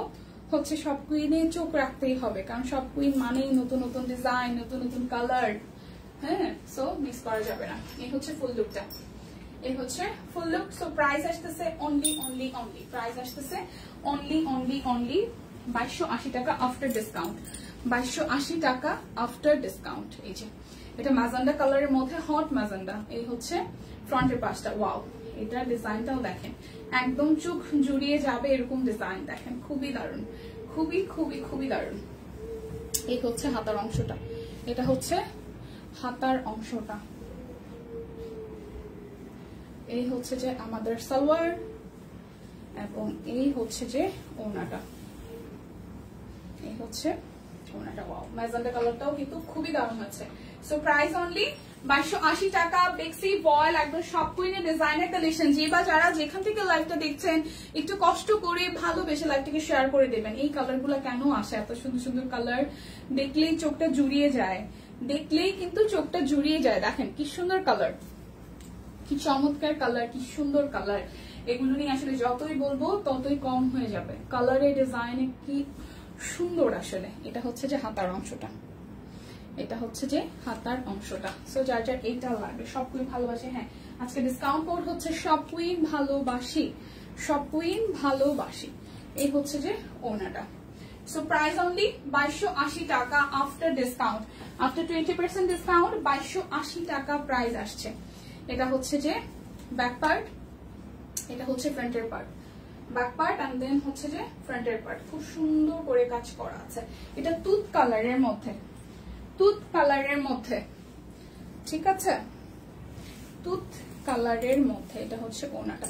হচ্ছে সব কুইনে চোখ রাখতেই হবে, কারণ সব কুইন মানেই নতুন নতুন ডিজাইন, নতুন নতুন কালার। হ্যাঁ, সো মিস করা যাবে না। এই হচ্ছে ফুল লুকটা, এই হচ্ছে ফুল লুক। সো প্রাইস আসতেছে অনলি অনলি অনলি, প্রাইস আসতেছে অনলি অনলি অনলি 2280 টাকা আফটার ডিসকাউন্ট, 2280 টাকা আফটার ডিসকাউন্ট। এই যে এটা ম্যাজেন্ডা কালারের মধ্যে হট ম্যাজেন্ডা। এই হচ্ছে ফ্রন্টের পাশটা, ওয়াও, এটা ডিজাইনটাও দেখেন একদম চোখ জুড়িয়ে যাবে এরকম ডিজাইন, দেখেন খুবই দারুণ, খুবই খুবই খুবই দারুণ। এই হচ্ছে হাতার অংশটা, এটা হচ্ছে হাতার অংশটা। এই হচ্ছে যে আমাদের সালোয়ার এবং এই হচ্ছে যে ওড়নাটা, এই হচ্ছে ওড়নাটা। ওয়াও, ম্যাজেন্ডা কালারটাও কিন্তু খুবই দারুণ হচ্ছে। সো প্রাইস অনলি 2280 টাকা। বেক্সি ভয়েল একদম সব কুইনের ডিজাইনার কালেকশন। যে বা যারা যেখান থেকে লাইভটা দেখছেন একটু কষ্ট করে ভালোবেসে লাইভটাকে শেয়ার করে দেবেন। এই কালারগুলো কেন আসে, এত সুন্দর সুন্দর কালার, দেখলেই চোখটা জুড়িয়ে যায়, দেখলেই কিন্তু চোখটা জুড়িয়ে যায়। দেখেন কি সুন্দর কালার, কি চমৎকার কালার, কি সুন্দর কালার। এগুলো নিয়ে আসলে যতই বলবো ততই কম হয়ে যাবে। কালারের ডিজাইনে কি সুন্দর আসলে। এটা হচ্ছে যে হাতার অংশটা, এটা হচ্ছে যে হাতার অংশটা। সো যার যার এইটা লাগবে, সব কুইন ভালোবাসে। হ্যাঁ, আজকে ডিসকাউন্ট কোড হচ্ছে সব কুইন ভালোবাসি, সব কুইন ভালোবাসি। এই হচ্ছে যে ওড়নাটা। সো প্রাইস অনলি 2280 টাকা আফটার ডিসকাউন্ট, আফটার 20% ডিসকাউন্ট 2280 টাকা প্রাইস আসছে। এটা হচ্ছে যে ব্যাক পার্ট, এটা হচ্ছে ফ্রন্টের part, back part and then হচ্ছে যে ফ্রন্টের পার্ট। খুব সুন্দর করে কাজ করা আছে। এটা তুত কালারের মধ্যে, তুত কালারের মধ্যে, ঠিক আছে, তুত কালারের মধ্যে। এটা হচ্ছে ওনাটা,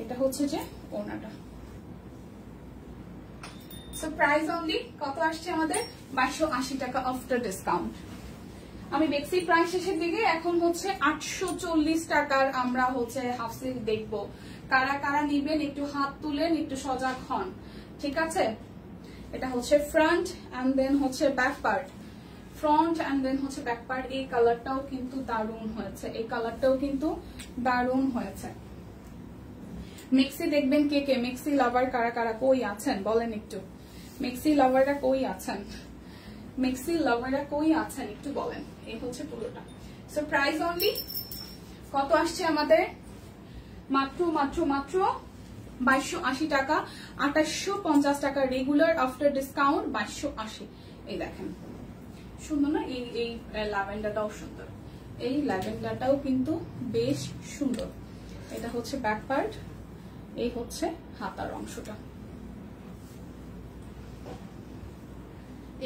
এটা হচ্ছে যে ওনাটা। সো প্রাইস অনলি কত আসছে আমাদের? 2280 টাকা আফটার ডিসকাউন্ট। আমি বেক্সি প্রাইস শেষের দিকে, এখন হচ্ছে 840 টাকার আমরা হচ্ছে হাফ সিল্ক দেখবো। কারা কারা নিবেন একটু হাত তুলেন, একটু সজাগ হন, ঠিক আছে। এটা হচ্ছে ফ্রন্ট এন্ড দেন হচ্ছে back part, front and then হচ্ছে ব্যাক পার্ট। এই কালারটাও কিন্তু দারুণ হয়েছে, এই কালারটাও কিন্তু দারুণ হয়েছে। মেক্সি দেখবেন কে কে? মেক্সি লাভার কারা কারা কই আছেন বলেন একটু? মেক্সি লাভাররা কই আছেন? মেক্সি লাভাররা কই আছেন একটু বলেন। এই হচ্ছে পুরোটা। সো প্রাইস অনলি কত আসছে আমাদের? মাত্র মাত্র মাত্র 2280 টাকা, 2850 টাকা রেগুলার, আফটার ডিসকাউন্ট 2280। এই দেখেন সুন্দর না? এই ল্যাভেন্ডারটাও সুন্দর, এই ল্যাভেন্ডারটাও কিন্তু বেশ সুন্দর। এটা হচ্ছে ব্যাক পার্ট, এই হচ্ছে হাতার অংশটা,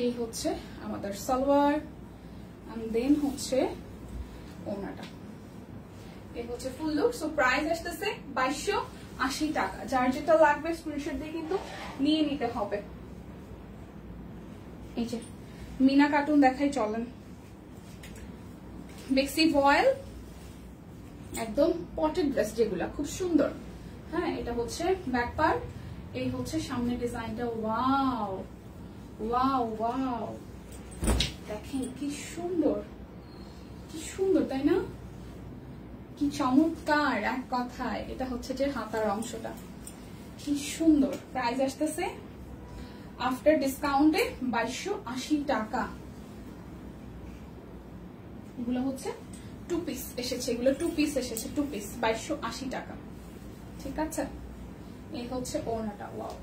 এই হচ্ছে আমাদের সালোয়ার এন্ড দেন হচ্ছে ওনাটা। এই হচ্ছে ফুল লুক। সো প্রাইস আসতেছে 2280 টাকা। যার যেটা লাগবে স্ক্রিনশট দিয়ে কিন্তু নিয়ে নিতে হবে। এই যে মিনা কার্টুন দেখাই চলেন। বেক্সি ভয়েল একদম পটেড ড্রেস যেগুলা খুব সুন্দর। হ্যাঁ, এটা হচ্ছে ব্যাক পার্ট, এই হচ্ছে সামনের ডিজাইনটা। ওয়াও ওয়াও ওয়াও, দেখেন কি সুন্দর, কি সুন্দর তাই না? কি চমৎকার এক কথায়। এটা হচ্ছে যে হাতার অংশটা, কি সুন্দর। প্রাইস আসতেছে আফটার ডিসকাউন্টে 2280 টাকা। এগুলো হচ্ছে টু পিস এসেছে, এগুলো টু পিস এসেছে, টু পিস 2280 টাকা, ঠিক আছে। এই হচ্ছে ওড়নাটা। Wow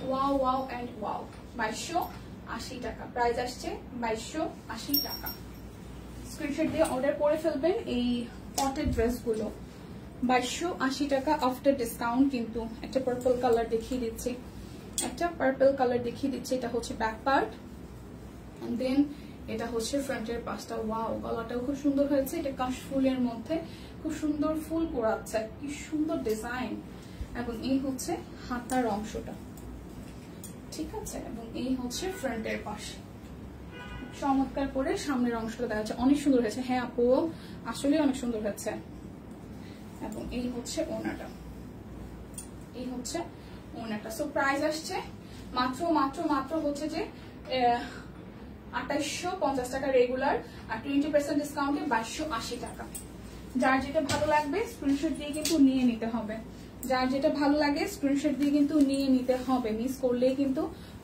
wow wow and wow, 2280 টাকা প্রাইস আসছে, 2280 টাকা। স্ক্রিনশট দিয়ে অর্ডার করে ফেলবেন এই পটেড ড্রেসগুলো। 2280 টাকা আফটার ডিসকাউন্ট। কিন্তু একটা পার্পল কালার দেখিয়ে দিচ্ছি, একটা পার্পল কালার দেখিয়ে দিচ্ছি। এটা হচ্ছে ব্যাক পার্ট এন্ড দেন এটা হচ্ছে ফ্রন্টের পাশটা। ওয়াও, গলাটাও খুব সুন্দর হয়েছে। এটা কাশফুলের মধ্যে খুব সুন্দর ফুল করাচ্ছে, কি সুন্দর ডিজাইন। এবং এই হচ্ছে হাতার অংশটা, ঠিক আছে। এবং এই হচ্ছে ফ্রন্টের পাশ, চমৎকার করে সামনের অংশটা দেখা যাচ্ছে, অনেক সুন্দর হয়েছে। হ্যাঁ আপু, আসলে অনেক সুন্দর হয়েছে। এবং এই হচ্ছে ওনাটা, এই হচ্ছে ওনাটা। সো প্রাইস আসছে মাত্র মাত্র মাত্র হচ্ছে যে 2850 টাকা রেগুলার, আর 20% ডিসকাউন্টে 2280 টাকা। যার যেটা ভালো লাগবে স্ক্রিনশট দিয়ে কিন্তু নিয়ে নিতে হবে, যার যেটা ভালো লাগে স্ক্রিনশট দিয়ে কিন্তু নিয়ে নিতে হবে, মিস করলেই কিন্তু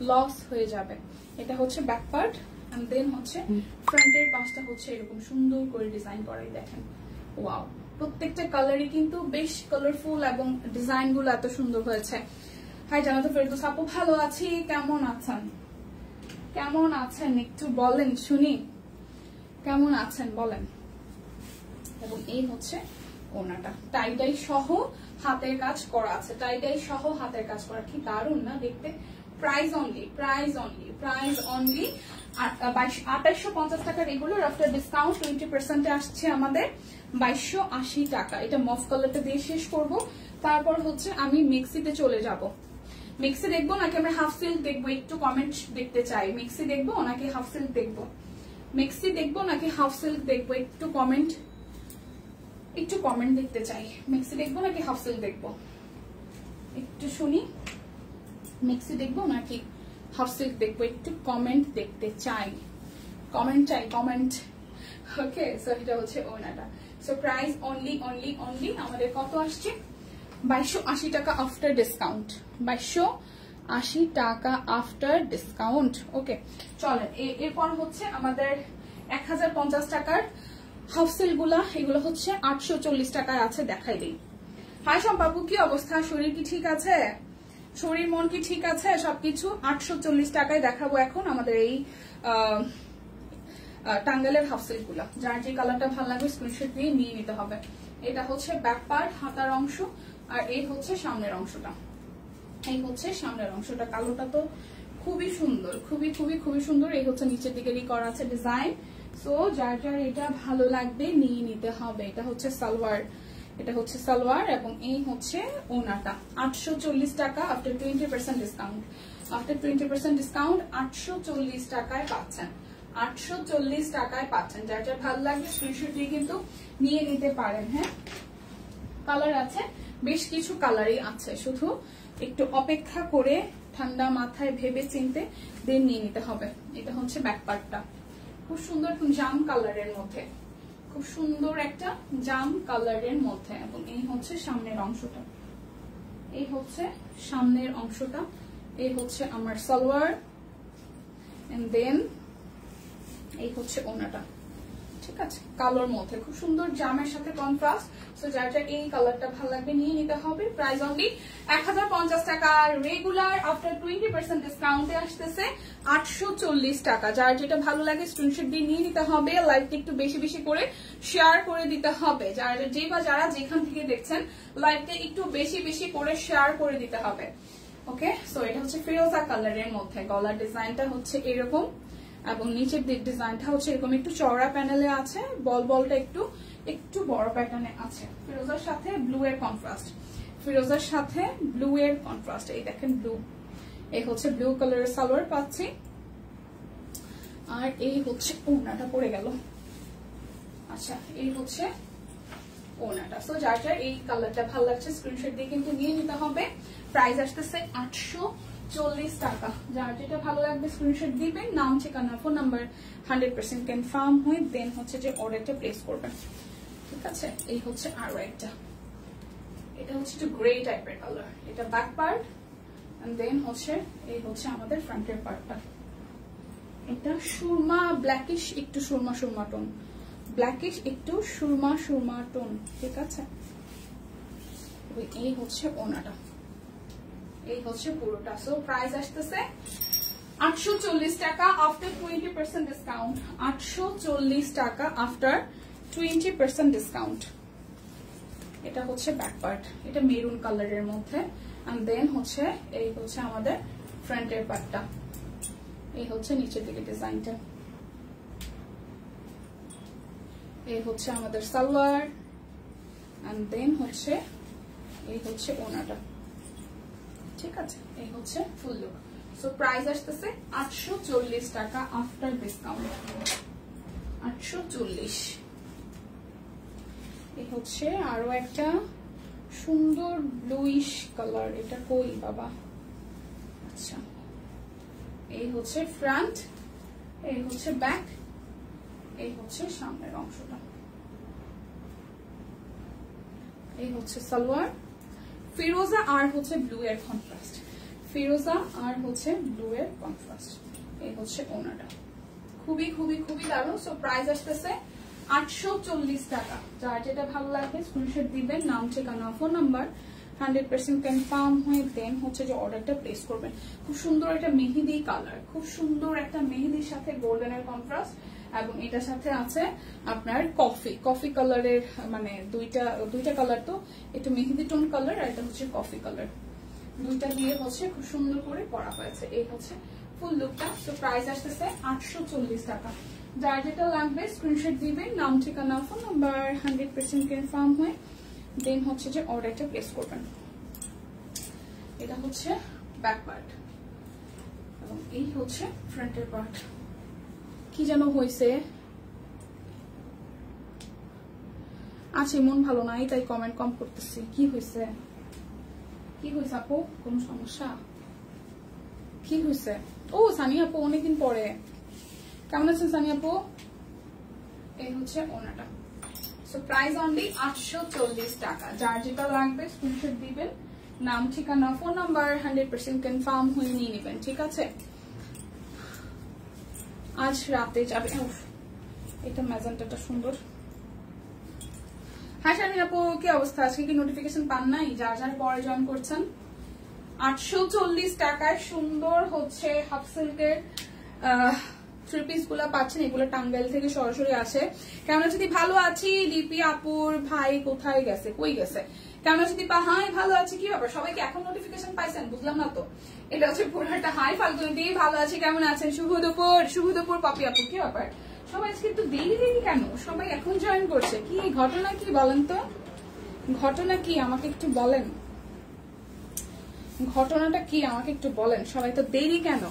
লস হয়ে যাবে। এটা হচ্ছে ব্যাক পার্ট এন্ড দেন হচ্ছে ফ্রন্টের পাশটা হচ্ছে এরকম সুন্দর করে ডিজাইন করাই। দেখেন ওয়াও, প্রত্যেকটা কালারই কিন্তু বেশ কালারফুল এবং ডিজাইন গুলো এত সুন্দর হয়েছে। হাই জানাতো ফেরদৌস আপু, ভালো আছি, কেমন আছেন? কেমন আছেন একটু বলেন শুনি, কেমন আছেন বলেন। এবং এই হচ্ছে ওনাটা, টাইডাই সহ হাতের কাজ করা আছে, টাইডাই সহ হাতের কাজ করা, কি দারুণ না দেখতে। Price only, price only, price only 2850 টাকা রেগুলার, আফটার ডিসকাউন্ট 20% আসছে আমাদের 2280 টাকা। এটা মফ কালারটা দিয়ে শেষ করব, তারপর হচ্ছে আমি মিক্সিতে চলে যাব। মিক্সি দেখবো নাকি আমরা হাফ সিল্ক দেখবো? একটু কমেন্ট দেখতে চাই। মিক্সি দেখবো নাকি হাফ সিল্ক দেখবো? মিক্সি দেখবো নাকি হাফ সিল্ক দেখবো? একটু কমেন্ট, একটু কমেন্ট দেখতে চাই। মিক্সি দেখবো নাকি হাফ সিল্ক দেখবো? একটু শুনি। মিক্সি দেখবো নাকি হাফ সিল্ক দেখবো? একটু কমেন্ট দেখতে চাই, কমেন্ট চাই, কমেন্ট। ওকে, সো এটা হচ্ছে ওনাটা। So price only only only আমাদের কত আসছে? 2280 টাকা আফটার ডিসকাউন্ট, 2280 টাকা আফটার ডিসকাউন্ট। ওকে চলেন, এরপর হচ্ছে আমাদের 1050 টাকার হাফ সিল্ক গুলা, এগুলো হচ্ছে 840 টাকায় আছে, দেখাই দিই। হাই সম্পাপু, কি অবস্থা? শরীর কি ঠিক আছে? শরীর মন কি ঠিক আছে? সবকিছু 840 টাকায় দেখাবো এখন আমাদের এই টাঙ্গাইলের হাফ সিল্ক গুলা। যার যে কালারটা ভালো লাগবে স্ক্রিনশট দিয়ে নিয়ে নিতে হবে। এটা হচ্ছে ব্যাক পার্ট, হাতার অংশ, আর এই হচ্ছে সামনের অংশটা। এই হচ্ছে সামনের অংশটা, কালোটা তো খুবই সুন্দর, খুবই খুবই খুবই সুন্দর। এই হচ্ছে নিচের দিকে করা আছে ডিজাইন। সো যার যার এটা ভালো লাগবে নিয়ে নিতে হবে। এটা হচ্ছে সালোয়ার, এটা হচ্ছে সালোয়ার এবং এই হচ্ছে ওনাটা। 840 টাকা আফটার 20% ডিসকাউন্ট। আফটার 20% ডিসকাউন্ট 840 টাকায় পাচ্ছেন। 840 টাকায় পাচ্ছেন। যার যার ভালো লাগবে স্ক্রিনশট দিয়ে কিন্তু নিয়ে নিতে পারেন। হ্যাঁ, কালার আছে, বেশ কিছু কালারই আছে, শুধু একটু অপেক্ষা করে ঠান্ডা মাথায় ভেবে চিনতে দেন নিয়ে নিতে হবে। এটা হচ্ছে ব্যাক পার্টটা, খুব সুন্দর জাম কালারের মধ্যে, খুব সুন্দর একটা জাম কালারের মধ্যে। এবং এই হচ্ছে সামনের অংশটা, এই হচ্ছে সামনের অংশটা। এই হচ্ছে আমার সালোয়ার, এন্ড দেন এই হচ্ছে ওনাটা। ঠিক আছে, কালোর মধ্যে খুব সুন্দর জামের সাথে কন্ট্রাস্ট। সো যার যার এই কালারটা ভালো লাগবে নিয়ে নিতে হবে। প্রাইস অনলি 1050 টাকা। রেগুলার আফটার 20% ডিসকাউন্টে আসতেছে 840 টাকা। যার যেটা ভালো লাগে স্ক্রিনশট দিয়ে নিয়ে নিতে হবে। লাইভটা একটু বেশি বেশি করে শেয়ার করে দিতে হবে। যারা যেখান থেকে দেখছেন লাইভটা একটু বেশি বেশি করে শেয়ার করে দিতে হবে। ওকে, সো এটা হচ্ছে ফিরোজা কালারের মধ্যে। গলার ডিজাইনটা হচ্ছে এরকম এবং নিচের ডিজাইনটা হচ্ছে এরকম একটু চওড়া প্যানেলে আছে, বলটা একটু বড় প্যাটার্নে আছে। ফিরোজার সাথে ব্লু এর কন্ট্রাস্ট, ফিরোজার সাথে ব্লু এর কন্ট্রাস্ট। এই দেখেন ব্লু, এই হচ্ছে ব্লু কালারের সালোয়ার পাচ্ছি, আর এই হচ্ছে ওড়নাটা পড়ে গেল। আচ্ছা, এই হচ্ছে ওড়নাটা। সো যার যার এই কালারটা ভালো লাগছে স্ক্রিনশট দিয়ে কিন্তু নিয়ে নিতে হবে। প্রাইস আসতেছে 840 টাকা। যার যেটা ভালো লাগবে স্ক্রিনশট দিবেন, নাম, ঠিকানা, ফোন নাম্বার 100% কনফার্ম হয়ে দেন হচ্ছে যে অর্ডারটা প্লেস করবেন। ঠিক আছে, এই হচ্ছে আরো একটা, এটা হচ্ছে একটু গ্রে টাইপের কালার। এটা ব্যাক পার্ট, এন্ড দেন হচ্ছে এই হচ্ছে আমাদের ফ্রন্টের পার্টটা। এটা সুরমা ব্ল্যাকিশ, একটু সুরমা সুরমা টোন, ব্ল্যাকিশ একটু সুরমা সুরমা টোন। ঠিক আছে, এই হচ্ছে ওনাটা, এই হচ্ছে পুরোটা। সো প্রাইস আসতেছে 840 টাকা আফটার 20% ডিসকাউন্ট। 840 টাকা আফটার 20% ডিসকাউন্ট। এটা হচ্ছে ব্যাক পার্ট, এটা মেরুন কালারের মধ্যে, এন্ড দেন হচ্ছে এই হচ্ছে আমাদের ফ্রন্টের পার্টটা। এই হচ্ছে নিচের দিকে ডিজাইনটা। এই হচ্ছে আমাদের সালোয়ার, এন্ড দেন হচ্ছে এই হচ্ছে ওনাটা। ঠিক আছে, এই হচ্ছে ফুল লুক। সো প্রাইস আসতেছে 840 টাকা আফটার ডিসকাউন্ট। 840। এই হচ্ছে আরো একটা সুন্দর ব্লুইশ কালার। এটা কই বাবা? আচ্ছা, এই হচ্ছে ফ্রন্ট, এই হচ্ছে ব্যাক, এই হচ্ছে সামনের অংশটা। এই হচ্ছে সালোয়ার, ফিরোজা আর হচ্ছে ব্লু এর কন্ট্রাস্ট, ফিরোজা আর হচ্ছে ব্লু এর কন্ট্রাস্ট। এই হচ্ছে ওনাটা, খুবই খুবই খুবই দারুণ। সো প্রাইস আসতেছে 840 টাকা। যার যেটা ভালো লাগে স্ক্রিনশট দিবেন, নাম, ঠিকানা, ফোন নাম্বার 100% কনফার্ম হয়ে দেন হচ্ছে যে অর্ডারটা প্লেস করবেন। খুব সুন্দর একটা মেহেদি কালার, খুব সুন্দর একটা মেহেদির সাথে গোল্ডেনের কন্ট্রাস্ট, এবং এটার সাথে আছে আপনার কফি কালারের, মানে দুইটা কালার, তো একটু মেহেদি টোন কালার আর এটা হচ্ছে কফি কালার, দুইটা দিয়ে হচ্ছে খুব সুন্দর করে করা হয়েছে। এই হচ্ছে ফুল লুকটা। তো প্রাইস আসতেছে 840 টাকা। যার যেটা লাগবে স্ক্রিনশট দিবেন, নাম, ঠিকানা, ফোন নাম্বার 100% কনফার্ম হয়ে দেন হচ্ছে যে অর্ডারটা প্লেস করবেন। এটা হচ্ছে ব্যাক পার্ট এবং এই হচ্ছে ফ্রন্টের পার্ট। কি যেন হয়েছে, আচ্ছা মন ভালো নাই তাই কমেন্ট কম করতেছি। কি হয়েছে, কি হয়েছে আপু? কোন সমস্যা? কি হয়েছে? ও সানি আপু, অনেকদিন পরে। কেমন আছেন সানি আপু? এই হচ্ছে ওনাটা। সো প্রাইস অনলি 840 টাকা। যার যেটা লাগবে স্ক্রিনশট দিবেন, নাম, ঠিকানা, ফোন নাম্বার 100% কনফার্ম হয়ে নিয়ে নেবেন। ঠিক আছে, আজ রাতে যাবে। এটা ম্যাজেন্টাটা সুন্দর। হ্যাঁ শারমিন আপু, কি অবস্থা? আজকে কি নোটিফিকেশন পান নাই? যার যার পরে জয়েন করছেন। 840 টাকায় সুন্দর হচ্ছে হাফ সিল্কের থ্রি পিস গুলা পাচ্ছেন, এগুলো টাঙ্গাইল থেকে সরাসরি আসে। কেমন যদি ভালো আছি লিপি আপুর ভাই কোথায় গেছে, কই গেছে? কেমন যদি হাই ভালো আছি, কি ব্যাপার সবাইকে এখন নোটিফিকেশন পাইছেন বুঝলাম না তো। এটা হচ্ছে পুরোটা হাই ফালতুন দিয়ে ভালো আছি, কেমন আছেন? শুভ দুপুর পাপি আপু, কি ব্যাপার সবাই আজকে একটু দেরি কেন? সবাই এখন জয়েন করছে, কি ঘটনা কি বলেন তো? ঘটনা কি আমাকে একটু বলেন, ঘটনাটা কি আমাকে একটু বলেন। সবাই তো দেরি কেন,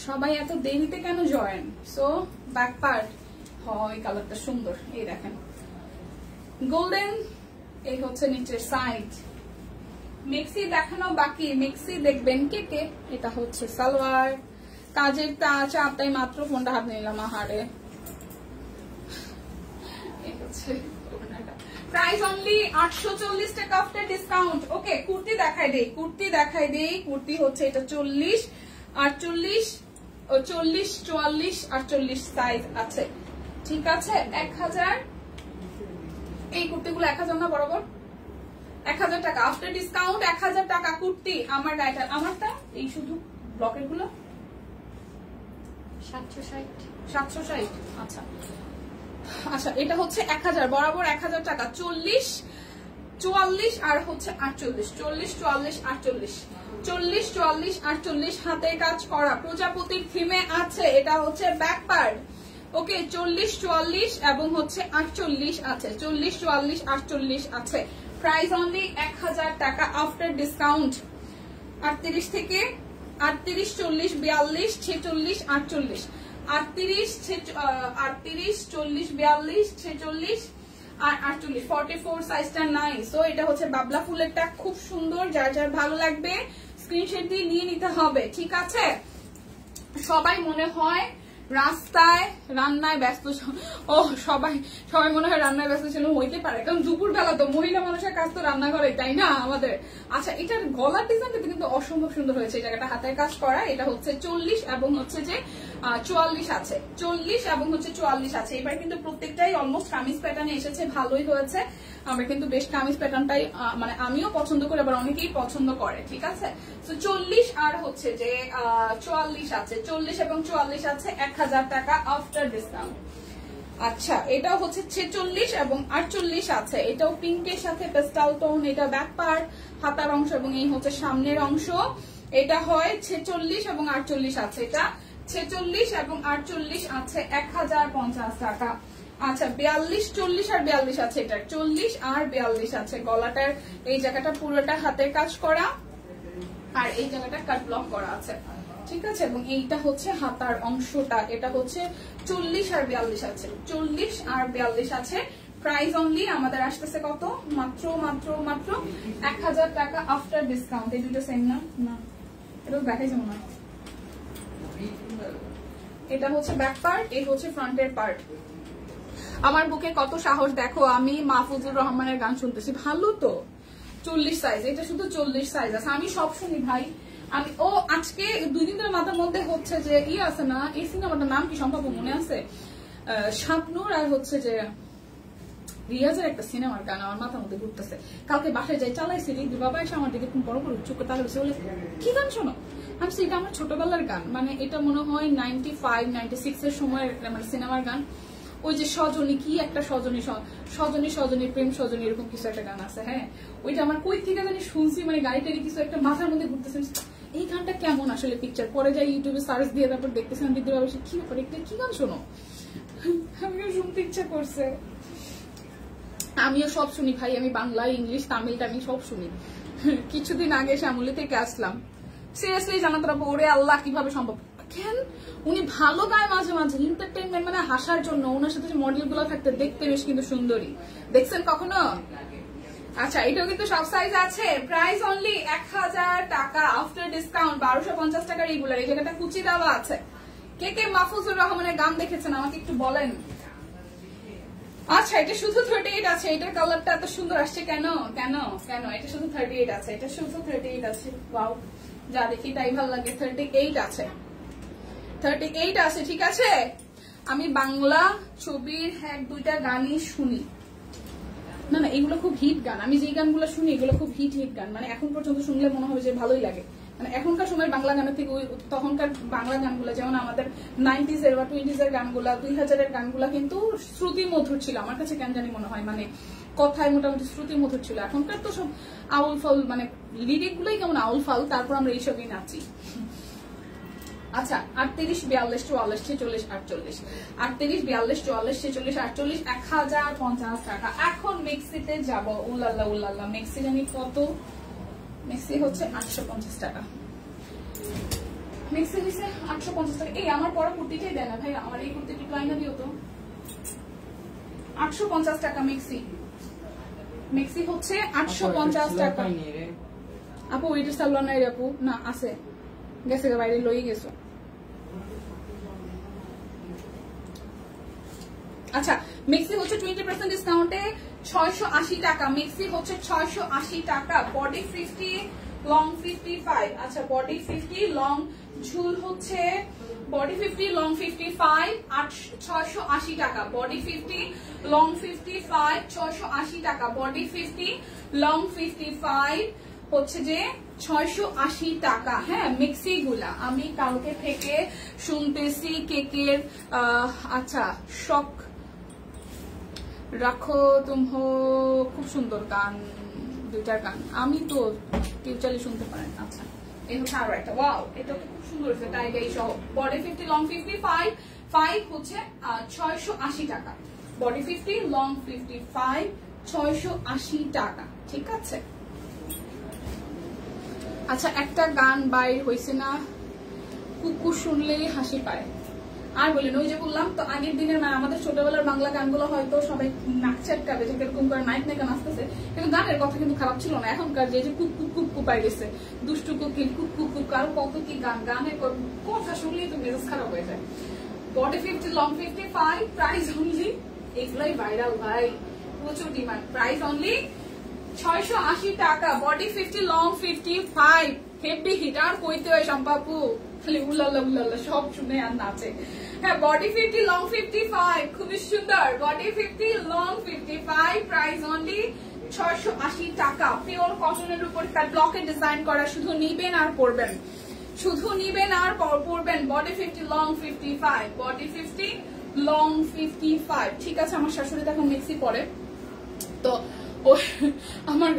সবাই এত দেরিতে কেন জয়েন? সো ব্যাক পার্ট হয়, কালারটা সুন্দর, এই দেখেন গোল্ডেন, এই হচ্ছে নিচের সাইড। মিক্সি দেখানো বাকি, মিক্সি দেখবেন কে কে। এটা হচ্ছে সালোয়ার, কাজের চাপ তাই মাত্র ফোনটা হাত নিলাম আহারে। এই হচ্ছে প্রাইস অনলি 840 টাকা আফটার ডিসকাউন্ট। ওকে কুর্তি দেখাই দেই, কুর্তি হচ্ছে এটা 40, 48, 40, 44, 48 সাইজ আছে, ঠিক আছে। 1000, এই কুর্তিগুলো 1000 না বরাবর 1000 টাকা আফটার ডিসকাউন্ট, 1000 টাকা কুর্তি। আমার গায়েটা, আমারটা এই শুধু ব্লকের গুলো 760। আচ্ছা আচ্ছা, এটা হচ্ছে 1000 বরাবর 1000 টাকা, 40, 44 আর হচ্ছে 48, 40, 44, 48, 40, 44, 48 হাতের কাজ করা প্রজাপতির থিমে আছে। এটা হচ্ছে ব্যাক পার্ট। ওকে 40, 44 এবং হচ্ছে 48 আছে, 40, 44, 48 আছে। প্রাইস অনলি 1000 টাকা আফটার ডিসকাউন্ট। 38 থেকে 38, 40, 42, 46, 48, 38, 40, 42, 46 আর 48, 44 সাইজটা নাই। সো এটা হচ্ছে বাবলা ফুলেরটা, খুব সুন্দর, যার যার ভালো লাগবে স্ক্রিনশট দিয়ে নিয়ে নিতে হবে, ঠিক আছে। সবাই মনে হয় রাস্তায় রান্নায় ব্যস্ত, ও সবাই মনে হয় রান্নায় ব্যস্ত ছিল, হইতে পারে কারণ দুপুর বেলা তো মহিলা মানুষের কাজ তো রান্না করে, তাই না আমাদের। আচ্ছা এটার গলার ডিজাইনটা কিন্তু অসম্ভব সুন্দর হয়েছে, এই জায়গাটা হাতের কাজ করা। এটা হচ্ছে 40 এবং হচ্ছে যে 44 আছে, 40 এবং হচ্ছে 44 আছে। এবার কিন্তু প্রত্যেকটাই অলমোস্ট কামিজ প্যাটার্নে এসেছে, ভালোই হয়েছে। আমরা কিন্তু বেশ কামিজ প্যাটার্নটাই মানে আমিও পছন্দ করি, আবার অনেকেই পছন্দ করে, ঠিক আছে। তো 40 আর হচ্ছে যে 44 আছে, 40 এবং 44 আছে 1000 টাকা আফটার ডিসকাউন্ট। আচ্ছা এটাও হচ্ছে 46 এবং 48 আছে, এটাও পিঙ্কের সাথে পেস্টাল টোন। এটা ব্যাক পার্ট, হাতার অংশ এবং এই হচ্ছে সামনের অংশ। এটা হয় 46 এবং 48 আছে, এটা 46 এবং 48 আছে 1050 টাকা। আচ্ছা 42, 40 আর 42 আছে, এটা 40 আর 42 আছে। গলাটার এই জায়গাটা পুরোটা হাতের কাজ করা আর এই জায়গাটা কাট ব্লক করা আছে, ঠিক আছে। এবং এইটা হচ্ছে হাতার অংশটা, এটা হচ্ছে 40 আর 42 আছে, 40 আর 42 আছে। প্রাইস অনলি আমাদের আসতেছে কত? মাত্র 1000 টাকা আফটার ডিসকাউন্ট। এই দুটো সেম না, না এটা দেখাই যাবো না। এটা হচ্ছে ব্যাক পার্ট, এই হচ্ছে ফ্রন্টের পার্ট। আমার বুকে কত সাহস দেখো, আমি মাহফুজুর রহমানের গান শুনতেছি, ভালো তো। 40 সাইজ, এটা শুধু 40 সাইজ আছে। আমি সব শুনি ভাই, আমি আজকে 2 দিন ধরে মাথার মধ্যে হচ্ছে যে আছে না, এই সিনেমাটার নাম কি সম্ভব মনে আছে, শাবনূর আর হচ্ছে যে রিয়াজের একটা সিনেমার গান আমার মাথার মধ্যে ঘুরতেছে। কালকে বাসায় যাই চালাইছি, বাবা এসে আমার দিকে বড় বড় চোখ তাহলে বলে কি গান শোনো, আমি এটা আমার ছোটবেলার গান, মানে এটা মনে হয় 95, 96 এর সময়ের মানে সিনেমার গান। ওই যে সজনী, কি একটা সজনী প্রেম সজনী এরকম কিছু একটা গান আছে, হ্যাঁ ওইটা আমার কই থেকে জানি শুনছি, মানে গাড়িটারি কিছু একটা মাথার মধ্যে ঘুরতেছে, এই গানটা কেমন আসলে পিকচার। পরে যাই ইউটিউবে সার্চ দিয়ে তারপর দেখতেছিলাম দিদি বাবা কি ব্যাপার, কি গান শোনো, আমিও শুনতে ইচ্ছা করছে। আমিও সব শুনি ভাই, আমি বাংলা, ইংলিশ, তামিল টামিল সব শুনি। কিছুদিন আগে শ্যামলী থেকে আসলাম, সিরিয়াসলি জানাতে পারবো, ওরে আল্লাহ কিভাবে সম্ভব। কেন উনি ভালো গায় মাঝে মাঝে, এন্টারটেইনমেন্ট মানে হাসার জন্য। ওনার সাথে যে মডেল গুলো থাকতে দেখতে বেশ কিন্তু সুন্দরী, দেখছেন কখনো? আচ্ছা এটাও কিন্তু সব সাইজ আছে। প্রাইস অনলি 1000 টাকা আফটার ডিসকাউন্ট, 1250 টাকার রেগুলার। এই জায়গাটা কুচি দেওয়া আছে। কে কে মাহফুজুর রহমানের গান দেখেছেন আমাকে একটু বলেন। আচ্ছা এটা শুধু 38 আছে, এটার কালারটা এত সুন্দর আসছে কেন কেন কেন? এটা শুধু 38 আছে, এটা শুধু 38 আছে। ওয়াও, যা দেখি তাই ভালো লাগে। 38 আছে, 38 আছে, ঠিক আছে। আমি বাংলা ছবির 1-2টা গানই শুনি, না এগুলো খুব হিট গান। আমি যে গানগুলো শুনি এগুলো খুব হিট গান, মানে এখন পর্যন্ত শুনলে মনে হবে যে ভালোই লাগে। মানে এখনকার সময় বাংলা গানের থেকে তখনকার বাংলা গানগুলো যেমন আমাদের 90s এর বা 20s এর গানগুলা 2000 এর গানগুলা কিন্তু শ্রুতি মধুর ছিল আমার কাছে, কেন জানি মনে হয়, মানে কথায় মোটামুটি শ্রুতি মধুর ছিল। এখনকার তো সব আউল ফাউল, মানে লিরিক গুলোই কেমন আউল ফাউল, তারপর আমরা এইসবই নাচি। আচ্ছা 38 42 44 46 48, 38 42 44 46 48, 1050 টাকা। এখন মিক্সিতে যাব, উল্লাল্লাহ উল্লাল্লাহ, মিক্সি জানি কত, মিক্সি হচ্ছে 850 টাকা, মিক্সি হচ্ছে 850 টাকা। এই আমার পরা কুর্তিটাই দেয় না ভাই, আমার এই কুর্তিটি ক্লাইনা দিও তো। 850 টাকা মিক্সি, মিক্সি হচ্ছে 850 টাকা। আপু ওইটা সালোয়ার নাই রে আপু, না আছে, গেছে বাইরে লই গেছো। আচ্ছা মিক্সি হচ্ছে 20% ডিসকাউন্টে 680 টাকা, মিক্সি হচ্ছে 680 টাকা। বডি 50 লং 55, আচ্ছা বডি 50 লং ঝুল হচ্ছে বডি 50 লং 55 680 টাকা, বডি 50 লং 55 680 টাকা, বডি 50 লং 55 হচ্ছে যে 680 টাকা। হ্যাঁ মিক্সি গুলা আমি কালকে থেকে শুনতেছি কেকের, আচ্ছা শখ রাখো তুমহো, খুব সুন্দর গান, দুইটার গান আমি তো টিউচালি শুনতে পারেন। আচ্ছা এই হচ্ছে আরো একটা, ওয়াও এটা খুব সুন্দর হয়েছে, টাইগাই সহ। বডি 50 লং 55 5 হচ্ছে 680 টাকা, বডি 50 লং 55 680 টাকা, ঠিক আছে। আচ্ছা একটা গান বাইর হয়েছে না, কুকু শুনলেই হাসি পায়, আর বলেন ওই যে বললাম তো আগের দিনের, মানে আমাদের ছোটবেলার বাংলা গানগুলো হয়তো সবাই নাক চাটকাবে যে এরকম করে নাইট নায়িকা নাচতেছে, কিন্তু গানের কথা কিন্তু খারাপ ছিল না। এখনকার যে কুক কুক কুক কুপাই গেছে, দুষ্টু কুকিল কুক কুক কুক, আর কত কি গান, গানের কথা শুনলেই তো মেজাজ খারাপ হয়ে যায়। বডি 50 লং 55 প্রাইস অনলি, এগুলাই ভাইরাল ভাই, প্রচুর ডিমান্ড, প্রাইস অনলি 680 টাকা, বডি 50 লং 55 হেভি হিট। আর কইতে হয় সম্পাপু খালি উল্লাল্লাহ উল্লাল্লাহ সব শুনে আর নাচে। হ্যাঁ বডি 50 লং 55 খুবই সুন্দর, বডি 50 লং 55 প্রাইস অনলি 680 টাকা। পিওর কটনের উপর ব্লকের ডিজাইন করা, শুধু নিবেন আর পরবেন, শুধু নিবেন আর পরবেন। বডি 50 লং 55, বডি 50 লং 55, ঠিক আছে। আমার শাশুড়ি এখন মিক্সি পরে, তো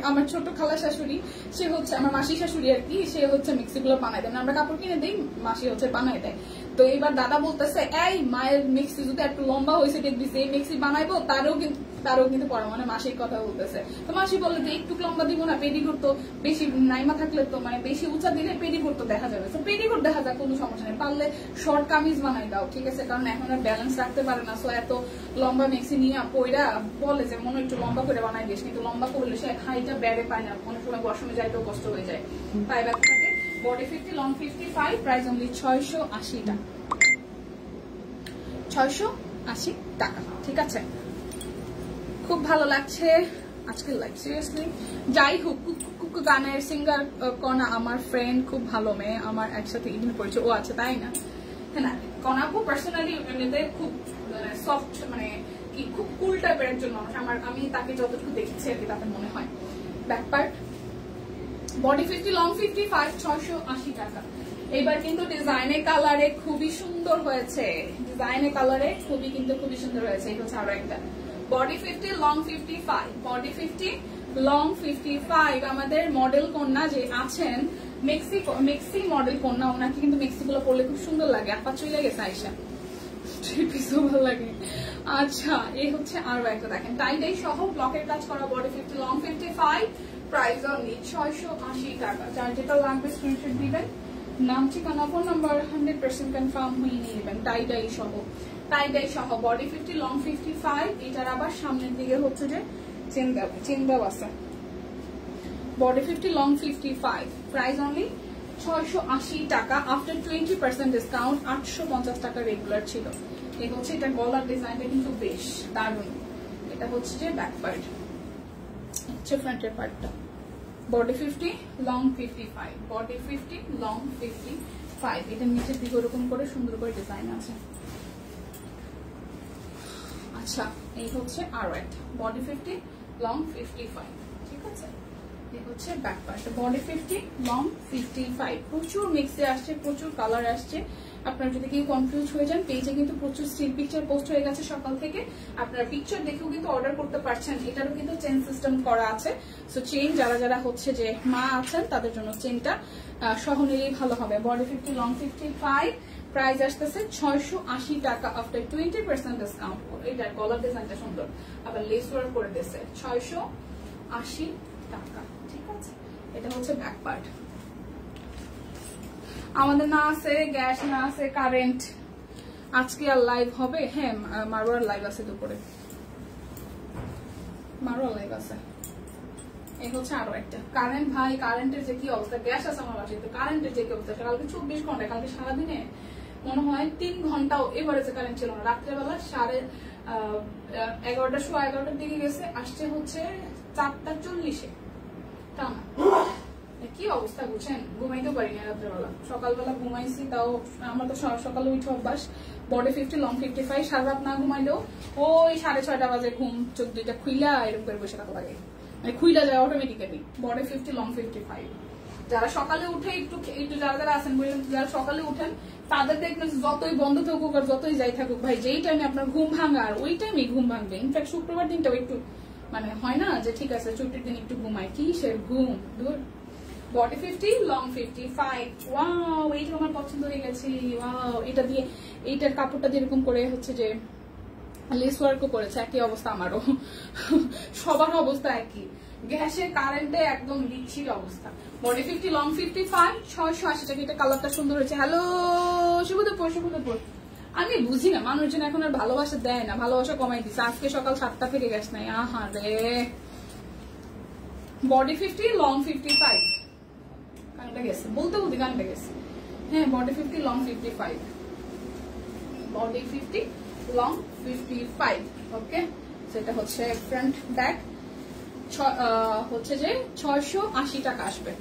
আমার ছোট খালা শাশুড়ি, সে হচ্ছে আমার মাসি শাশুড়ি আর কি, সে হচ্ছে মিক্সি গুলো বানাই দেয়, আমরা কাপড় কিনে দিই, মাসি হচ্ছে বানাই দেয়। তো এবার দাদা বলতেছে এই মায়ের মিক্সি যদি একটু লম্বা হয়েছে দিছে, এই মিক্সি বানাইবো, তারও কিন্তু পরে, মানে মাসির কথা বলতেছে। তো মাসি বলে যে একটু লম্বা দিব না, পেডিকোট তো বেশি নাইমা থাকলে তো, মানে বেশি উঁচা দিলে পেডিকোট তো দেখা যাবে, তো পেডিকোট দেখা যায়, কোনো সমস্যা নেই, পারলে শর্ট কামিজ বানাই দাও, ঠিক আছে। কারণ এখন আর ব্যালেন্স রাখতে পারে না, সো এত লম্বা মিক্সি নিয়ে পয়রা বলে যে মনে একটু লম্বা করে বানাই দিস, কিন্তু লম্বা করলে সে হাইটা বেড়ে পায় না, অনেক সময় ওয়াশরুমে যাইতেও কষ্ট হয়ে যায়, পায়ে ব্যথা থাকে। বডি 50 লং 55 প্রাইস অনলি 680 টাকা, 680 টাকা, ঠিক আছে। খুব ভালো লাগছে আজকের লাইভ, সিরিয়াসলি। যাই হোক গানের সিঙ্গার কনা আমার ফ্রেন্ড, খুব ভালো মেয়ে, আমার একসাথে ইদিন পড়েছে, ও আছে তাই না, হ্যাঁ না কনা খুব পার্সোনালি খুব সফট, মানে কি খুব কুল টাইপের একজন মানুষ, আমি তাকে যতটুকু দেখেছি আর কি তাতে মনে হয়। ব্যাক পার্ট বডি 50 লং 55 680 টাকা। এবার কিন্তু ডিজাইনের কালারে খুবই সুন্দর হয়েছে, ডিজাইনের কালারে খুবই সুন্দর হয়েছে। এই হচ্ছে আরো একটা বডি 50 লং 55, বডি 50 লং 55। আমাদের মডেল কন্যা যে আছেন, মেক্সি মডেল কন্যা, ওনাকে কিন্তু মেক্সি গুলো পরলে খুব সুন্দর লাগে, আপা চলে গেছে আয়সা, ভালো লাগে। আচ্ছা এই হচ্ছে আরো একটা, দেখেন টাইডাই সহ ব্লকের কাজ করা, বডি 50 লং 55 প্রাইস অনলি 680 টাকা। যার যেটা লাগবে স্ক্রিনশট দিবেন, নাম ঠিকানা ফোন নাম্বার 100% কনফার্ম হয়ে নিয়ে নেবেন। টাইডাই সহ বডি 50 লং 55। এটার আবার সামনের দিকে হচ্ছে যে চেন দেওয়া আছে। বডি 50 লং 55 প্রাইস অনলি 680 টাকা। আফটার 20% ডিসকাউন্ট 850 টাকা রেগুলার ছিল। এই হচ্ছে এটা গলার ডিজাইনটা কিন্তু বেশ দারুণ। এটা হচ্ছে যে ব্যাক পার্ট, হচ্ছে ফ্রন্টের পার্টটা। Body 50 long 55, body 50 long 55। এটা নিচের দিকে ওরকম করে সুন্দর করে ডিজাইন আছে। আচ্ছা এই হচ্ছে আরো একটা বডি 50 লং 55, ঠিক আছে। হচ্ছে ব্যাক পার্ট। Body 50, long 55। প্রচুর মিক্সে আসছে, প্রচুর কালার আসছে। আপনারা যদি কেউ কনফিউজ হয়ে যান, পেজে কিন্তু প্রচুর স্টিল পিকচার পোস্ট হয়ে গেছে সকাল থেকে। আপনারা পিকচার দেখেও কিন্তু অর্ডার করতে পারছেন। এটারও কিন্তু চেন সিস্টেম করা আছে। সো চেন যারা যারা হচ্ছে যে মা আছেন তাদের জন্য চেনটা সহ নিলেই ভালো হবে। বডি 50, লং 55, প্রাইস আসতেছে 680 টাকা আফটার 20% ডিসকাউন্ট। এটার গলার ডিজাইনটা সুন্দর, আবার লেস ওয়ার্ক করে দিয়েছে। 680 টাকা, ঠিক আছে। এটা হচ্ছে ব্যাক পার্ট। আমাদের না আছে গ্যাস, না আছে কারেন্ট, আজকে আর লাইভ হবে? হ্যাঁ, মারোয়ার লাইভ আছে দুপুরে, মারোয়ার লাইভ আছে। এই হচ্ছে আরো একটা কারেন্ট। ভাই কারেন্টের যে কি অবস্থা, গ্যাস আছে আমার বাসায়, তো কারেন্টের যে কি অবস্থা, কালকে 24 ঘন্টা, কালকে সারাদিনে মনে হয় 3 ঘন্টাও এভারেজে কারেন্ট ছিল না। রাত্রেবেলা 11:15 দিকে গেছে, আসছে হচ্ছে 4:40-এ টানা। কি অবস্থা বুঝছেন, ঘুমাইতেও পারি না রাত্রেবেলা। সকালবেলা ঘুমাইছি, তাও আমার তো সকালে উঠে অভ্যাস। বডি 50, লং 55, সারা রাত না ঘুমাইলেও ওই 6:30 বাজে ঘুম 14টা খুইলা এরকম করে বসে থাকা লাগে, মানে খুইলা যায় অটোমেটিক্যালি। Body 50, long 55। যারা সকালে উঠে একটু যারা যারা আছেন বললেন, যারা সকালে উঠেন তাদের দেখবেন যতই বন্ধ থাকুক আর যতই যাই থাকুক, ভাই যেই টাইমে আপনার ঘুম ভাঙার ওই টাইমে ঘুম ভাঙবে। ইনফ্যাক্ট শুক্রবার দিনটাও একটু মানে হয় না যে ঠিক আছে ছুটির দিন একটু ঘুমায়, কি সে ঘুম দূর। Body 50, long 55। ওয়াও, এইটা আমার পছন্দ হয়ে গেছে। ওয়াও, এটা দিয়ে এইটার কাপড়টা যেরকম করে হচ্ছে যে লেস ওয়ার্কও করেছে, একই অবস্থা আমারও, সবার অবস্থা একই। গ্যাসে কারেন্টে একদম বিচ্ছির অবস্থা। বডি 50, লং 55, 680 টাকা। এটা কালারটা সুন্দর হয়েছে। হ্যালো শুভ দুপুর, শুভ দুপুর। আমি বুঝি না মানুষজন এখন আর ভালোবাসা দেয় না, ভালোবাসা কমাই দিচ্ছে। আজকে সকাল 7টা থেকে গ্যাস নাই, আহা রে। Body 50, long 55। গানটা গেছে বলতে বলতে, গানটা গেছে। হ্যাঁ, বডি 50, লং 55। Body 50, long 55। ওকে, সেটা হচ্ছে ফ্রন্ট ব্যাক হচ্ছে যে 680 টাকা আসবে।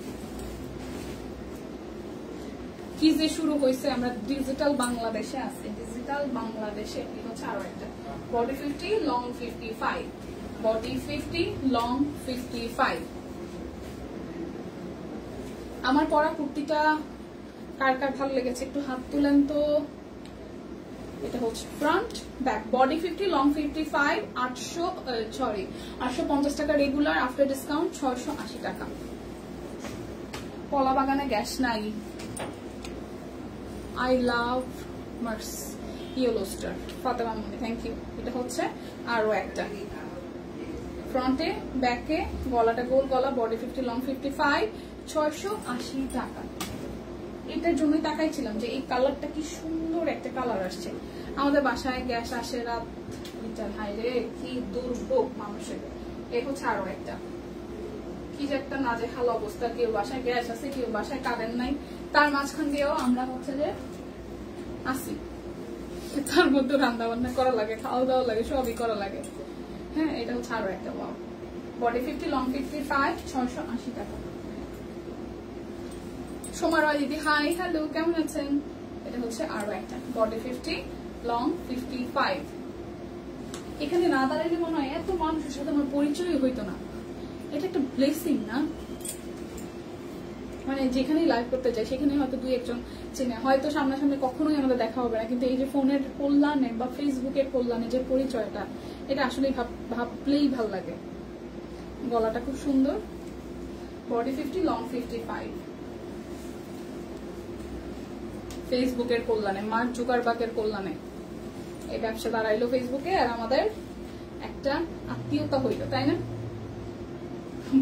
কি যে শুরু হয়েছে, আমরা ডিজিটাল বাংলাদেশে আছি, ডিজিটাল বাংলাদেশে। এই হচ্ছে আরো একটা বডি 50, লং 55। Body 50, long 55। আমার পরা কুর্তিটা কার কার ভালো লেগেছে একটু হাত তুলেন তো। এটা হচ্ছে ফ্রন্ট ব্যাক। বডি 50, লং 55, 850 টাকা রেগুলার, আফটার ডিসকাউন্ট 680 টাকা। কলা বাগানে গ্যাস নাই। I love Mars yellow star, Fatema Moni, thank you. এটা হচ্ছে আরো একটা ফ্রন্টে ব্যাকে, গলাটা গোল গলা। বডি 50, লং 55, 680 টাকা। এটার জন্যই তাকাইছিলাম যে এই কালারটা কি সুন্দর একটা কালার আসছে। আমাদের বাসায় গ্যাস আসে রাত 2টা, হাই রে কি দুর্ভোগ মানুষের। এই হচ্ছে আরো একটা কি যে একটা নাজেহাল অবস্থা, কেউ বাসায় গ্যাস আছে, কেউ বাসায় কারেন্ট নাই, তার মাঝখান দিয়েও আমরা হচ্ছে যে আসি। তার মধ্যে রান্না বান্না করা লাগে, খাওয়া দাওয়া লাগে, সবই করা লাগে। হ্যাঁ, এটা হচ্ছে আরো একটা। বডি 50, লং 55, 680 টাকা। সোমারা দিদি হাই, হ্যালো, কেমন আছেন? এটা হচ্ছে আরো একটা বডি 50, লং 55। এখানে না দাঁড়াইলে মনে হয় এত মানুষের সাথে আমার পরিচয় হইতো না। এটা একটা ব্লেসিং না, মানে যেখানেই লাইভ করতে যাই সেখানে হয়তো 2-1 চেনে, হয়তো সামনাসামনি কখনোই আমাদের দেখা হবে না, কিন্তু এই যে ফোনের কল্যাণে বা ফেসবুকের কল্যাণে যে পরিচয়টা, এটা আসলে ভাবলেই ভাল লাগে। গলাটা খুব সুন্দর। Body 50, long 55। ফেসবুকের কল্যাণে, মার্ক জুকারবার্গের কল্যাণে এই ব্যবসা দাঁড়াইলো ফেসবুকে, আর আমাদের একটা আত্মীয়তা হইল, তাই না?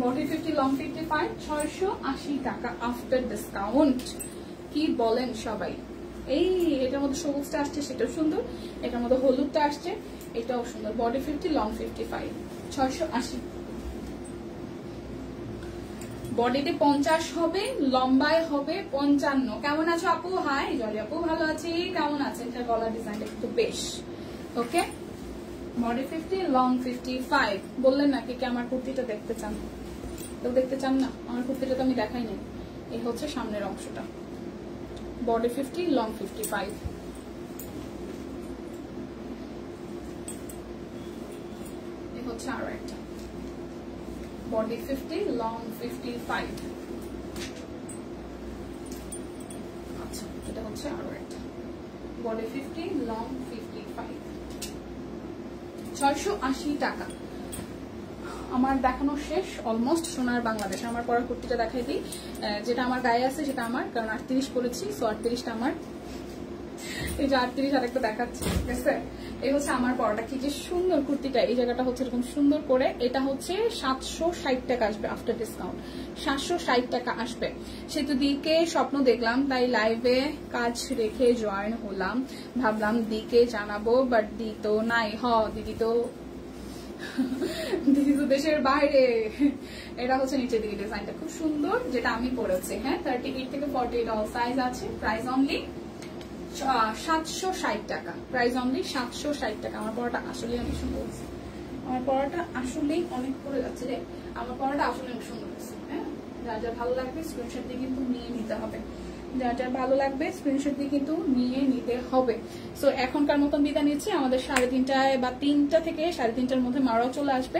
বডি 50, লং 55, 680 টাকা আফটার ডিসকাউন্ট। কি বলেন সবাই? এই এটার মধ্যে সবুজটা আসছে, সেটাও সুন্দর। এটার মধ্যে হলুদটা আসছে, এটাও সুন্দর। Body 50, long 55, 680। বডিতে 50 হবে, লম্বায় হবে 55। কেমন আছো আপু? হাই জলি আপু, ভালো আছি, কেমন আছেন? এটা গলার ডিজাইনটা কিন্তু বেশ ওকে। Body 50, long 55। বললেন নাকি কি আমার কুর্তিটা দেখতে চান? তো দেখতে চান না? আমার কুর্তিটা তো আমি দেখাই নাই। এই হচ্ছে সামনের অংশটা। Body 50, long 55। এই হচ্ছে আরো একটা বডি 50, লং 55। আচ্ছা, এটা হচ্ছে আরো একটা বডি 50, লং 55, 680 টাকা। আমার দেখানো শেষ অলমোস্ট সোনার বাংলাদেশ। আমার পরা কুর্তিটা দেখাই দিই, যেটা আমার গায়ে আছে সেটা আমার, কারণ 38 পরেছি, সো 38টা আমার। এই যে 38 আরেকটা দেখাচ্ছি, ঠিক আছে? এই হচ্ছে আমার পরাটা, কি যে সুন্দর কুর্তিটা। এই জায়গাটা হচ্ছে এরকম সুন্দর করে, এটা হচ্ছে 760 টাকা আসবে আফটার ডিসকাউন্ট, 760 টাকা আসবে। সেতু দিকে স্বপ্ন দেখলাম, তাই লাইভে কাজ রেখে জয়েন হলাম, ভাবলাম দিকে জানাবো, বাট দি তো নাই। দিদি তো দেশের বাইরে। এটা হচ্ছে নিচের দিকে ডিজাইনটা খুব সুন্দর, যেটা আমি পরেছি। হ্যাঁ, 38 থেকে 48 অল সাইজ আছে। প্রাইস অনলি 760 টাকা, প্রাইস অনলি 760 টাকা। আমার পরাটা আসলে অনেক সুন্দর হয়েছে, আমার পরাটা আসলেই অনেক পরে যাচ্ছে রে, আমার পরাটা আসলে অনেক সুন্দর হয়েছে। হ্যাঁ, যার যা ভালো লাগবে স্ক্রিনশট দিয়ে কিন্তু নিয়ে নিতে হবে, যার যার ভালো লাগবে স্ক্রিনশট দিয়ে কিন্তু নিয়ে নিতে হবে। সো এখনকার মতন বিদায় নিচ্ছি। আমাদের 3:30 বা 3টা থেকে 3:30টার মধ্যে মারোয়া চলে আসবে।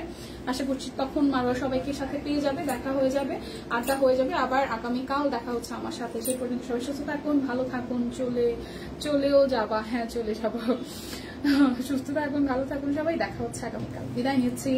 আশা করছি তখন মারোয়া সবাইকে সাথে পেয়ে যাবে, দেখা হয়ে যাবে, আড্ডা হয়ে যাবে। আবার আগামীকাল দেখা হচ্ছে আমার সাথে। সেই পর্যন্ত সবাই সুস্থ থাকুন, ভালো থাকুন। চলেও যাবা, হ্যাঁ চলে যাবো। সুস্থ থাকুন, ভালো থাকুন সবাই, দেখা হচ্ছে আগামীকাল। বিদায় নিচ্ছি।